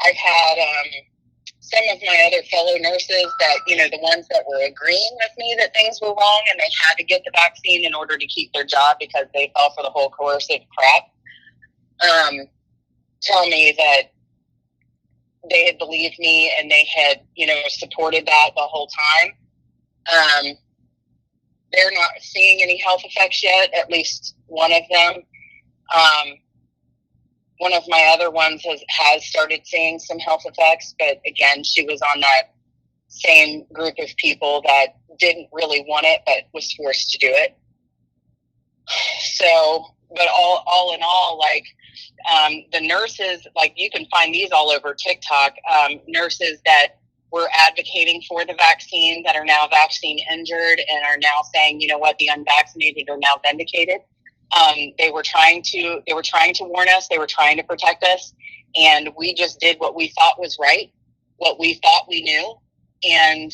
Speaker 2: I've had some of my other fellow nurses that, the ones that were agreeing with me that things were wrong and they had to get the vaccine in order to keep their job because they fell for the whole coercive crap, tell me that they had believed me and they had, supported that the whole time. They're not seeing any health effects yet, at least one of them. One of my other ones has started seeing some health effects, but again, she was on that same group of people that didn't really want it, but was forced to do it. So, but all in all, the nurses, you can find these all over TikTok, nurses that were advocating for the vaccine that are now vaccine injured and are now saying, you know what, the unvaccinated are now vindicated. They were trying to warn us. They were trying to protect us. And we just did what we thought was right, what we thought we knew, and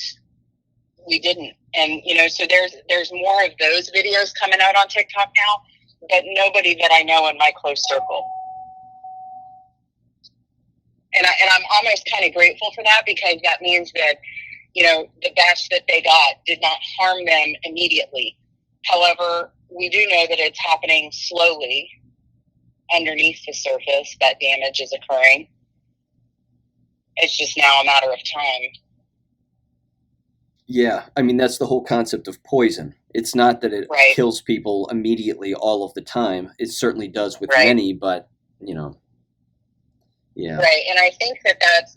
Speaker 2: we didn't. And, so there's more of those videos coming out on TikTok now, but nobody that I know in my close circle. And I'm almost kind of grateful for that because that means that, the batch that they got did not harm them immediately. However, we do know that it's happening slowly underneath the surface. That damage is occurring. It's just now a matter of time.
Speaker 1: Yeah, I mean, that's the whole concept of poison. It's not that it
Speaker 2: Right.
Speaker 1: kills people immediately all of the time. It certainly does with
Speaker 2: Right.
Speaker 1: many, but, yeah.
Speaker 2: Right, and I think that's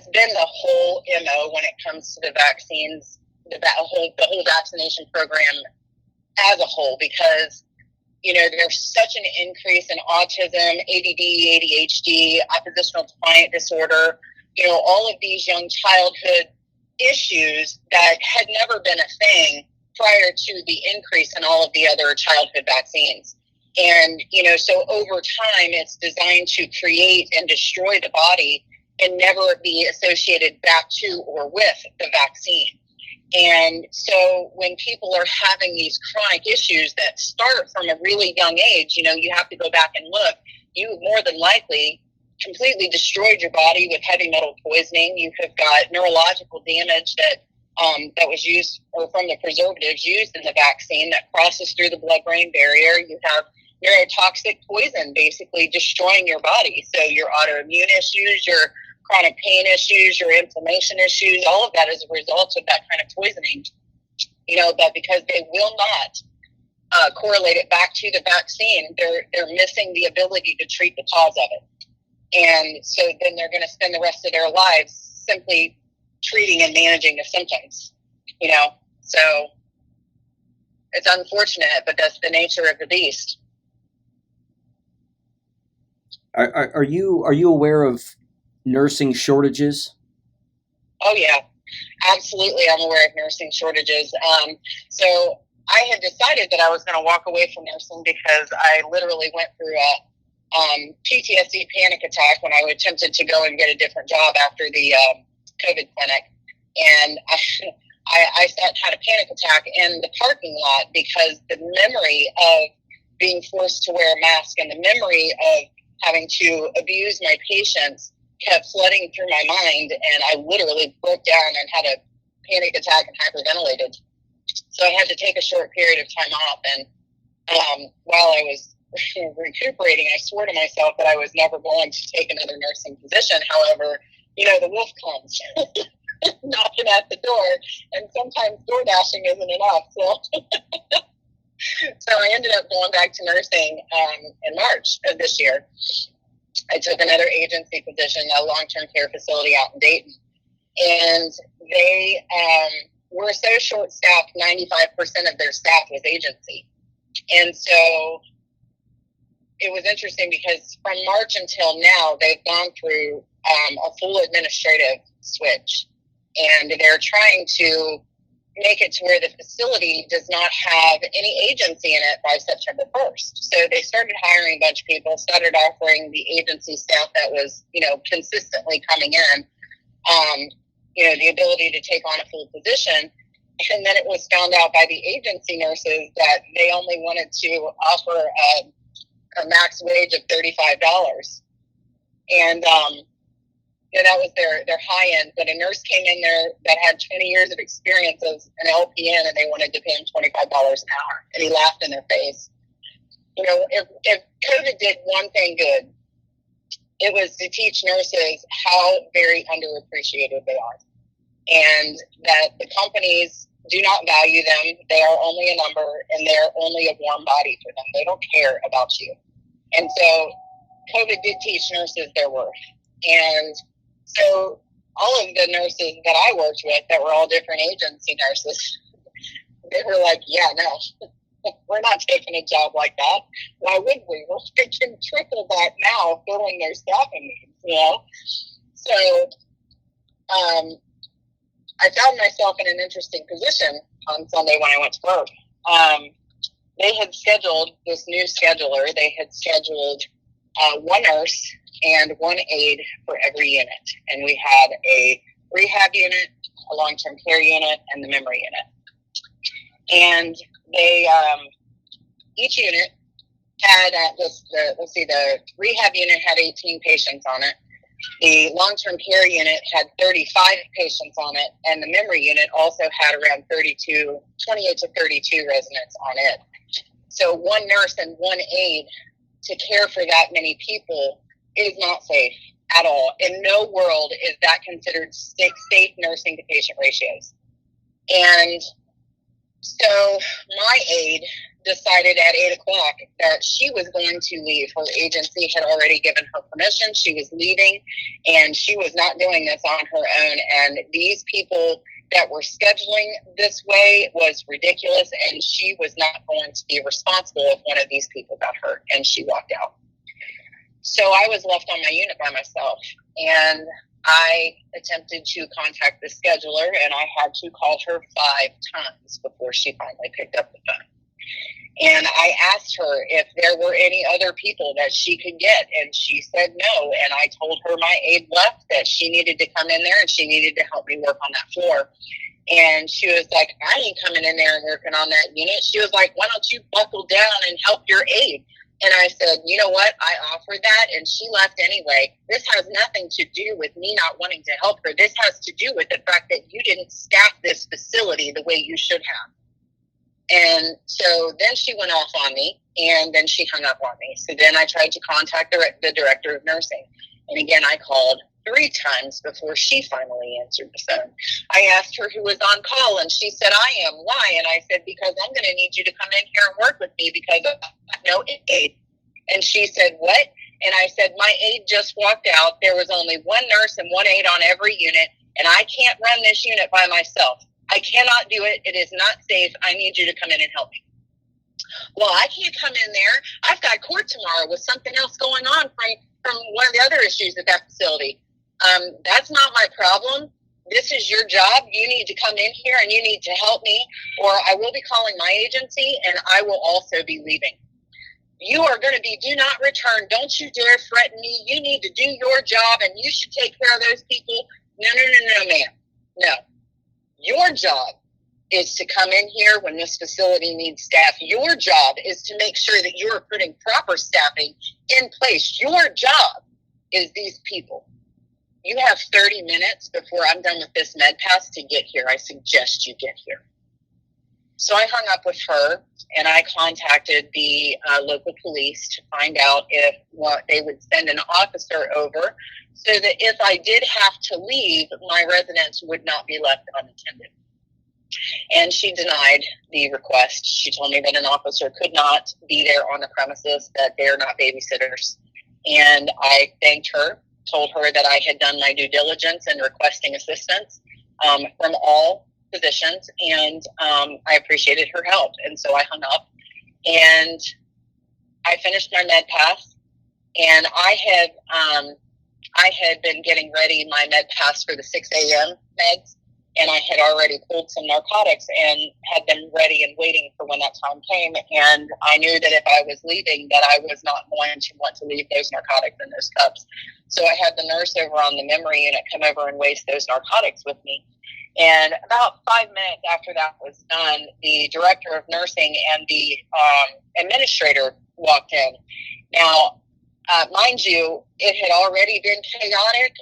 Speaker 2: been the whole MO when it comes to the vaccines, the whole vaccination program as a whole, because there's such an increase in autism, ADD, ADHD, oppositional defiant disorder, all of these young childhood issues that had never been a thing prior to the increase in all of the other childhood vaccines. And so over time it's designed to create and destroy the body and never be associated back to or with the vaccine. And so when people are having these chronic issues that start from a really young age, you have to go back and look. You more than likely completely destroyed your body with heavy metal poisoning. You have got neurological damage that that was used, or from the preservatives used in the vaccine, that crosses through the blood-brain barrier. You have neurotoxic poison basically destroying your body. So your autoimmune issues, your chronic pain issues, your inflammation issues, all of that is a result of that kind of poisoning. But because they will not correlate it back to the vaccine, they're missing the ability to treat the cause of it. And so then they're going to spend the rest of their lives simply treating and managing the symptoms, So it's unfortunate, but that's the nature of the beast.
Speaker 1: Are you aware of nursing shortages?
Speaker 2: Oh yeah, absolutely. I'm aware of nursing shortages. So I had decided that I was going to walk away from nursing because I literally went through a PTSD panic attack when I attempted to go and get a different job after the COVID clinic. And I had a panic attack in the parking lot because the memory of being forced to wear a mask and the memory of having to abuse my patients kept flooding through my mind, and I literally broke down and had a panic attack and hyperventilated. So I had to take a short period of time off, and while I was recuperating, I swore to myself that I was never going to take another nursing position. However, the wolf comes knocking at the door, and sometimes door dashing isn't enough. So I ended up going back to nursing in March of this year. I took another agency position at a long-term care facility out in Dayton, and they were so short-staffed. 95% of their staff was agency, and so it was interesting because from March until now, they've gone through a full administrative switch, and they're trying to make it to where the facility does not have any agency in it by September 1st. So they started hiring a bunch of people, started offering the agency staff that was, consistently coming in, the ability to take on a full position. And then it was found out by the agency nurses that they only wanted to offer a max wage of $35. And, that was their high end. But a nurse came in there that had 20 years of experience as an LPN, and they wanted to pay him $25 an hour. And he laughed in their face. If COVID did one thing good, it was to teach nurses how very underappreciated they are, and that the companies do not value them. They are only a number, and they're only a warm body for them. They don't care about you. And so COVID did teach nurses their worth. And so all of the nurses that I worked with that were all different agency nurses, they were like, yeah, no, we're not taking a job like that. Why would we? We're freaking triple that now filling their staffing needs, So I found myself in an interesting position on Sunday when I went to work. They had scheduled this new scheduler. They had scheduled one nurse and one aide for every unit. And we had a rehab unit, a long-term care unit, and the memory unit. And they, each unit had, the rehab unit had 18 patients on it. The long-term care unit had 35 patients on it, and the memory unit also had around 28 to 32 residents on it. So one nurse and one aide to care for that many people is not safe at all. In no world is that considered safe nursing to patient ratios. And so my aide decided at 8 o'clock that she was going to leave. Her agency had already given her permission. She was leaving, and she was not doing this on her own. And these people that were scheduling this way was ridiculous, and she was not going to be responsible if one of these people got hurt, and she walked out. So I was left on my unit by myself, and I attempted to contact the scheduler, and I had to call her 5 times before she finally picked up the phone. And I asked her if there were any other people that she could get, and she said no. And I told her my aide left, that she needed to come in there and she needed to help me work on that floor. And she was like, I ain't coming in there and working on that unit. She was like, why don't you buckle down and help your aide? And I said, you know what? I offered that and she left anyway. This has nothing to do with me not wanting to help her. This has to do with the fact that you didn't staff this facility the way you should have. And so then she went off on me, and then she hung up on me. So then I tried to contact the director of nursing. And again, I called 3 times before she finally answered the phone. I asked her who was on call, and she said, I am. Why? And I said, because I'm going to need you to come in here and work with me because I have no aide. And she said, what? And I said, my aide just walked out. There was only 1 nurse and 1 aide on every unit, and I can't run this unit by myself. I cannot do it. It is not safe. I need you to come in and help me. Well, I can't come in there. I've got court tomorrow with something else going on from one of the other issues at that facility. That's not my problem. This is your job. You need to come in here and you need to help me, or I will be calling my agency and I will also be leaving. You are going to be do not return. Don't you dare threaten me. You need to do your job and you should take care of those people. No, ma'am. No. Your job is to come in here when this facility needs staff. Your job is to make sure that you are putting proper staffing in place. Your job is these people. You have 30 minutes before I'm done with this med pass to get here. I suggest you get here. So I hung up with her and I contacted the local police to find out if they would send an officer over so that if I did have to leave, my residents would not be left unattended. And she denied the request. She told me that an officer could not be there on the premises, that they're not babysitters. And I thanked her, told her that I had done my due diligence in requesting assistance from all physicians, and I appreciated her help. And so I hung up and I finished my med pass, and I had been getting ready my med pass for the 6 a.m. meds, and I had already pulled some narcotics and had been ready and waiting for when that time came. And I knew that if I was leaving, that I was not going to want to leave those narcotics in those cups. So I had the nurse over on the memory unit come over and waste those narcotics with me. And about 5 minutes after that was done, the director of nursing and the administrator walked in. Now, mind you, it had already been chaotic,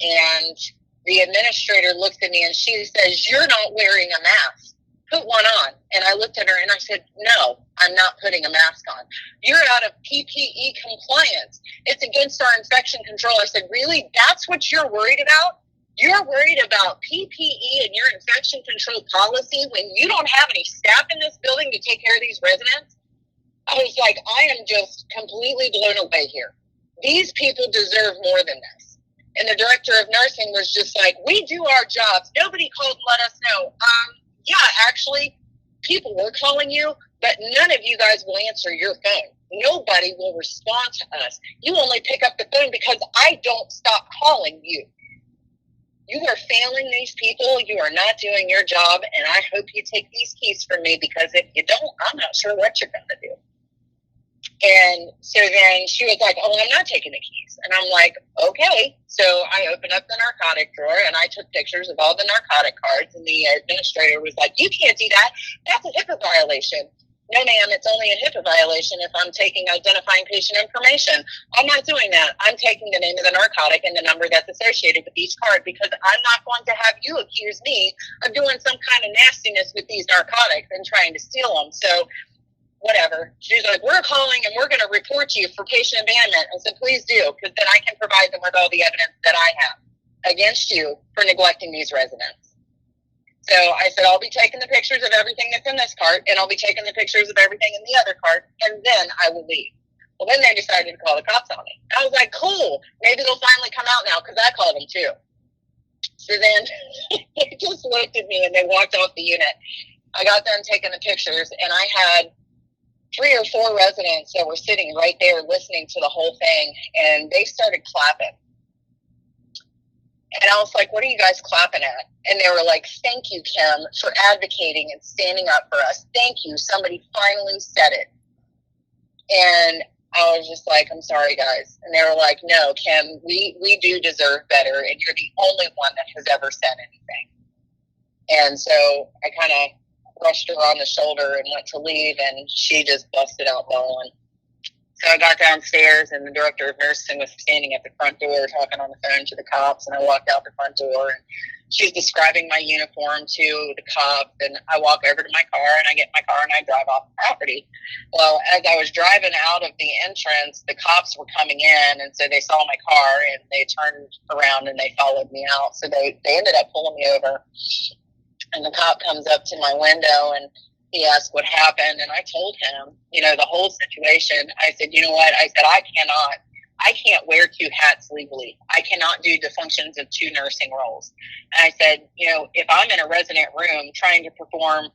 Speaker 2: and the administrator looked at me and she says, "You're not wearing a mask. Put one on." And I looked at her and I said, "No, I'm not putting a mask on. You're out of PPE compliance. It's against our infection control." I said, "Really? That's what you're worried about? You're worried about PPE and your infection control policy when you don't have any staff in this building to take care of these residents?" I was like, I am just completely blown away here. These people deserve more than this. And the director of nursing was just like, "We do our jobs. Nobody called and let us know." Yeah, actually, people were calling you, but none of you guys will answer your phone. Nobody will respond to us. You only pick up the phone because I don't stop calling you. You are failing these people. You are not doing your job, and I hope you take these keys from me, because if you don't, I'm not sure what you're going to do. And so then she was like, "Oh, I'm not taking the keys." And I'm like, "Okay." So I opened up the narcotic drawer and I took pictures of all the narcotic cards, and the administrator was like, "You can't do that. That's a HIPAA violation." "No, ma'am, it's only a HIPAA violation if I'm taking identifying patient information. I'm not doing that. I'm taking the name of the narcotic and the number that's associated with each card, because I'm not going to have you accuse me of doing some kind of nastiness with these narcotics and trying to steal them. So whatever." She's like, "We're calling and we're going to report you for patient abandonment." I said, "Please do, because then I can provide them with all the evidence that I have against you for neglecting these residents." So I said, "I'll be taking the pictures of everything that's in this cart, and I'll be taking the pictures of everything in the other cart, and then I will leave." Well, then they decided to call the cops on me. I was like, "Cool, maybe they'll finally come out now," because I called them too. So then they just looked at me and they walked off the unit. I got done taking the pictures, and I had 3 or 4 residents that were sitting right there listening to the whole thing, and they started clapping. And I was like, "What are you guys clapping at?" And they were like, "Thank you, Kim, for advocating and standing up for us. Thank you. Somebody finally said it." And I was just like, "I'm sorry, guys." And they were like, "No, Kim, we do deserve better, and you're the only one that has ever said anything." And so I kind of brushed her on the shoulder and went to leave, and she just busted out bawling. So I got downstairs, and the director of nursing was standing at the front door talking on the phone to the cops, and I walked out the front door, and she's describing my uniform to the cop, and I walk over to my car, and I get in my car, and I drive off the property. Well, as I was driving out of the entrance, the cops were coming in, and so they saw my car, and they turned around, and they followed me out. So they ended up pulling me over, and the cop comes up to my window, and he asked what happened, and I told him, the whole situation. I said, you know what? I said, I can't wear two hats legally. I cannot do the functions of two nursing roles. And I said, if I'm in a resident room trying to perform,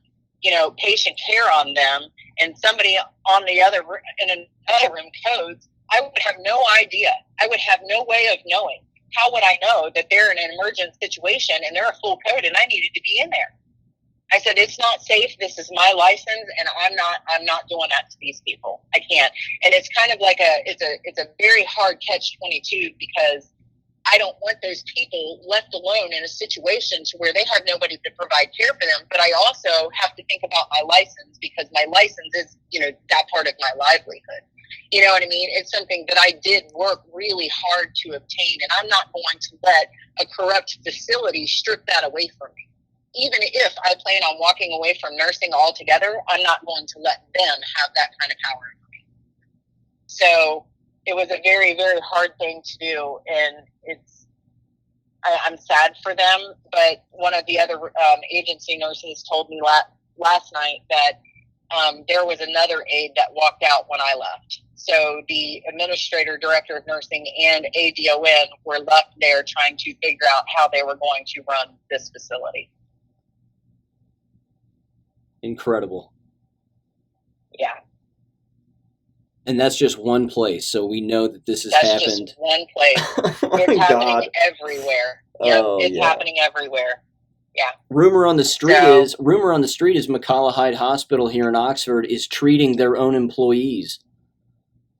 Speaker 2: patient care on them, and somebody on the other in another room codes, I would have no idea. I would have no way of knowing. How would I know that they're in an emergent situation and they're a full code and I needed to be in there? I said, it's not safe. This is my license, and I'm not doing that to these people. I can't. And it's kind of like it's a very hard catch-22, because I don't want those people left alone in a situation to where they have nobody to provide care for them. But I also have to think about my license, because my license is, that part of my livelihood. You know what I mean? It's something that I did work really hard to obtain, and I'm not going to let a corrupt facility strip that away from me. Even if I plan on walking away from nursing altogether, I'm not going to let them have that kind of power over me. So it was a very, very hard thing to do, and I'm sad for them. But one of the other agency nurses told me last night that there was another aide that walked out when I left. So the administrator, director of nursing, and ADON were left there trying to figure out how they were going to run this facility.
Speaker 1: Incredible.
Speaker 2: Yeah.
Speaker 1: And that's just one place, so we know that this has happened. That's
Speaker 2: just one place.
Speaker 1: Oh
Speaker 2: it's happening
Speaker 1: God.
Speaker 2: Everywhere. Yep, it's happening everywhere. Yeah.
Speaker 1: Rumor on the street is McCulloch Hospital here in Oxford is treating their own employees.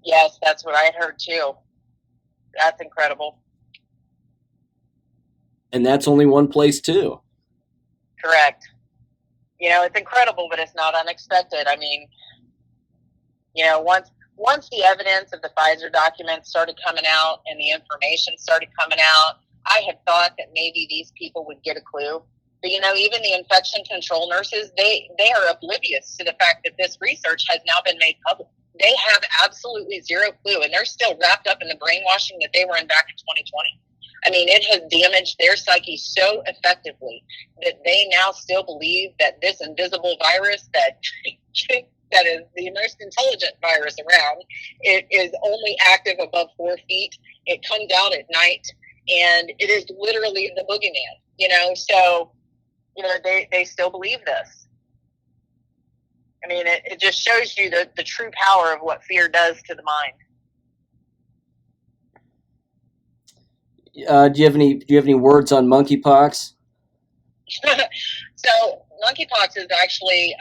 Speaker 2: Yes, that's what I heard too. That's incredible.
Speaker 1: And that's only one place too.
Speaker 2: Correct. It's incredible, but it's not unexpected. I mean, once the evidence of the Pfizer documents started coming out and the information started coming out, I had thought that maybe these people would get a clue. But, even the infection control nurses, they are oblivious to the fact that this research has now been made public. They have absolutely zero clue, and they're still wrapped up in the brainwashing that they were in back in 2020. I mean, it has damaged their psyche so effectively that they now still believe that this invisible virus that is the most intelligent virus around, it is only active above 4 feet. It comes out at night, and it is literally the boogeyman, So, they still believe this. I mean, it just shows you the true power of what fear does to the mind.
Speaker 1: Do you have any words on monkeypox?
Speaker 2: So monkeypox is actually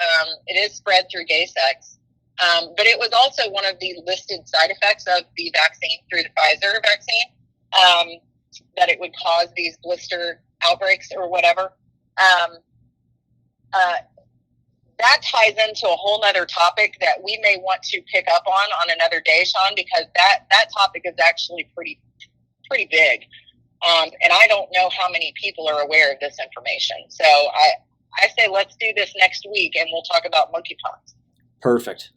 Speaker 2: it is spread through gay sex, but it was also one of the listed side effects of the vaccine through the Pfizer vaccine, that it would cause these blister outbreaks or whatever. That ties into a whole nother topic that we may want to pick up on another day, Sean, because that topic is actually pretty big. And I don't know how many people are aware of this information. So I say let's do this next week, and we'll talk about monkeypox.
Speaker 1: Perfect.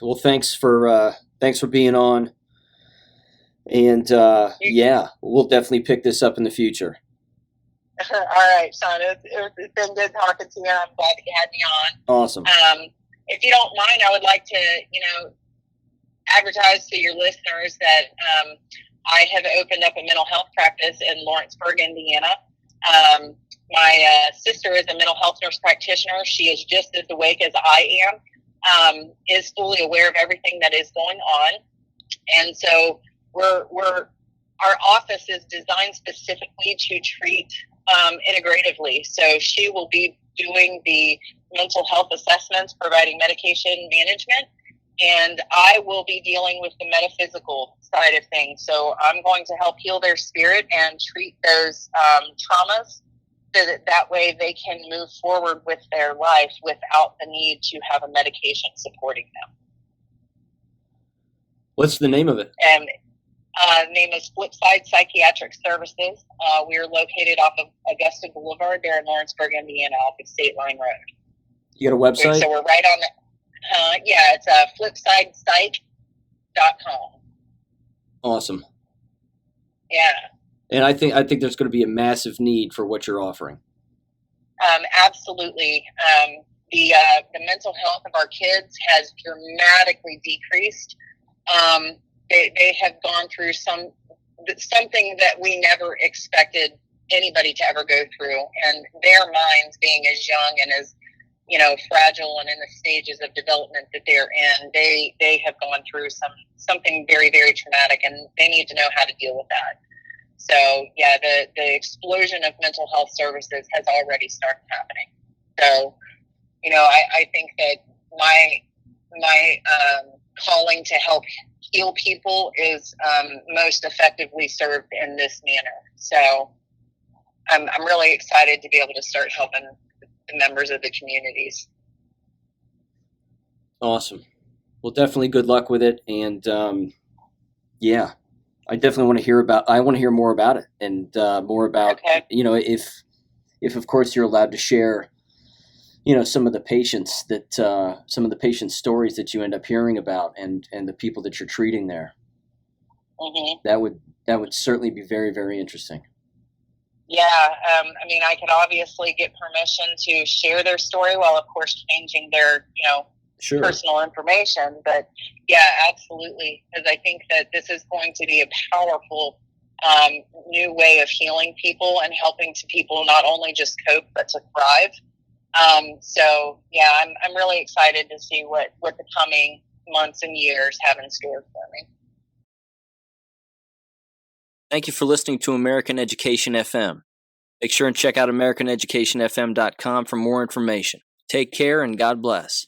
Speaker 1: Well, thanks for being on. And we'll definitely pick this up in the future.
Speaker 2: All right, Sean. It's been good talking to you, and I'm glad that you had me on.
Speaker 1: Awesome.
Speaker 2: If you don't mind, I would like to, advertise to your listeners that I have opened up a mental health practice in Lawrenceburg, Indiana. My sister is a mental health nurse practitioner. She is just as awake as I am, is fully aware of everything that is going on. And so our office is designed specifically to treat integratively. So she will be doing the mental health assessments, providing medication management, and I will be dealing with the metaphysical side of things. So I'm going to help heal their spirit and treat those traumas so that way they can move forward with their life without the need to have a medication supporting them.
Speaker 1: What's the name of it?
Speaker 2: And name is Flipside Psychiatric Services. We are located off of Augusta Boulevard there in Lawrenceburg, Indiana, off of State Line Road.
Speaker 1: You got a website?
Speaker 2: So we're right on the, yeah, it's flipsidepsych.com.
Speaker 1: Awesome.
Speaker 2: Yeah.
Speaker 1: And I think there's going to be a massive need for what you're offering.
Speaker 2: Absolutely. The mental health of our kids has dramatically decreased. They have gone through something that we never expected anybody to ever go through, and their minds being as young and as fragile and in the stages of development that they're in, they have gone through something very, very traumatic, and they need to know how to deal with that. So yeah, the explosion of mental health services has already started happening. So, I think that my calling to help heal people is most effectively served in this manner. So I'm really excited to be able to start helping the members of the communities.
Speaker 1: Awesome. Well, definitely good luck with it. And yeah, I definitely want to hear more about it, and more about,
Speaker 2: Okay.
Speaker 1: If of course you're allowed to share, some of the patients stories that you end up hearing about, and the people that you're treating there.
Speaker 2: Mm-hmm.
Speaker 1: That would certainly be very, very interesting.
Speaker 2: Yeah. I could obviously get permission to share their story while, of course, changing their,
Speaker 1: Sure.
Speaker 2: personal information. But yeah, absolutely. Because I think that this is going to be a powerful new way of healing people and helping to people not only just cope, but to thrive. So yeah, I'm really excited to see what the coming months and years have in store for me.
Speaker 1: Thank you for listening to American Education FM. Make sure and check out AmericanEducationFM.com for more information. Take care and God bless.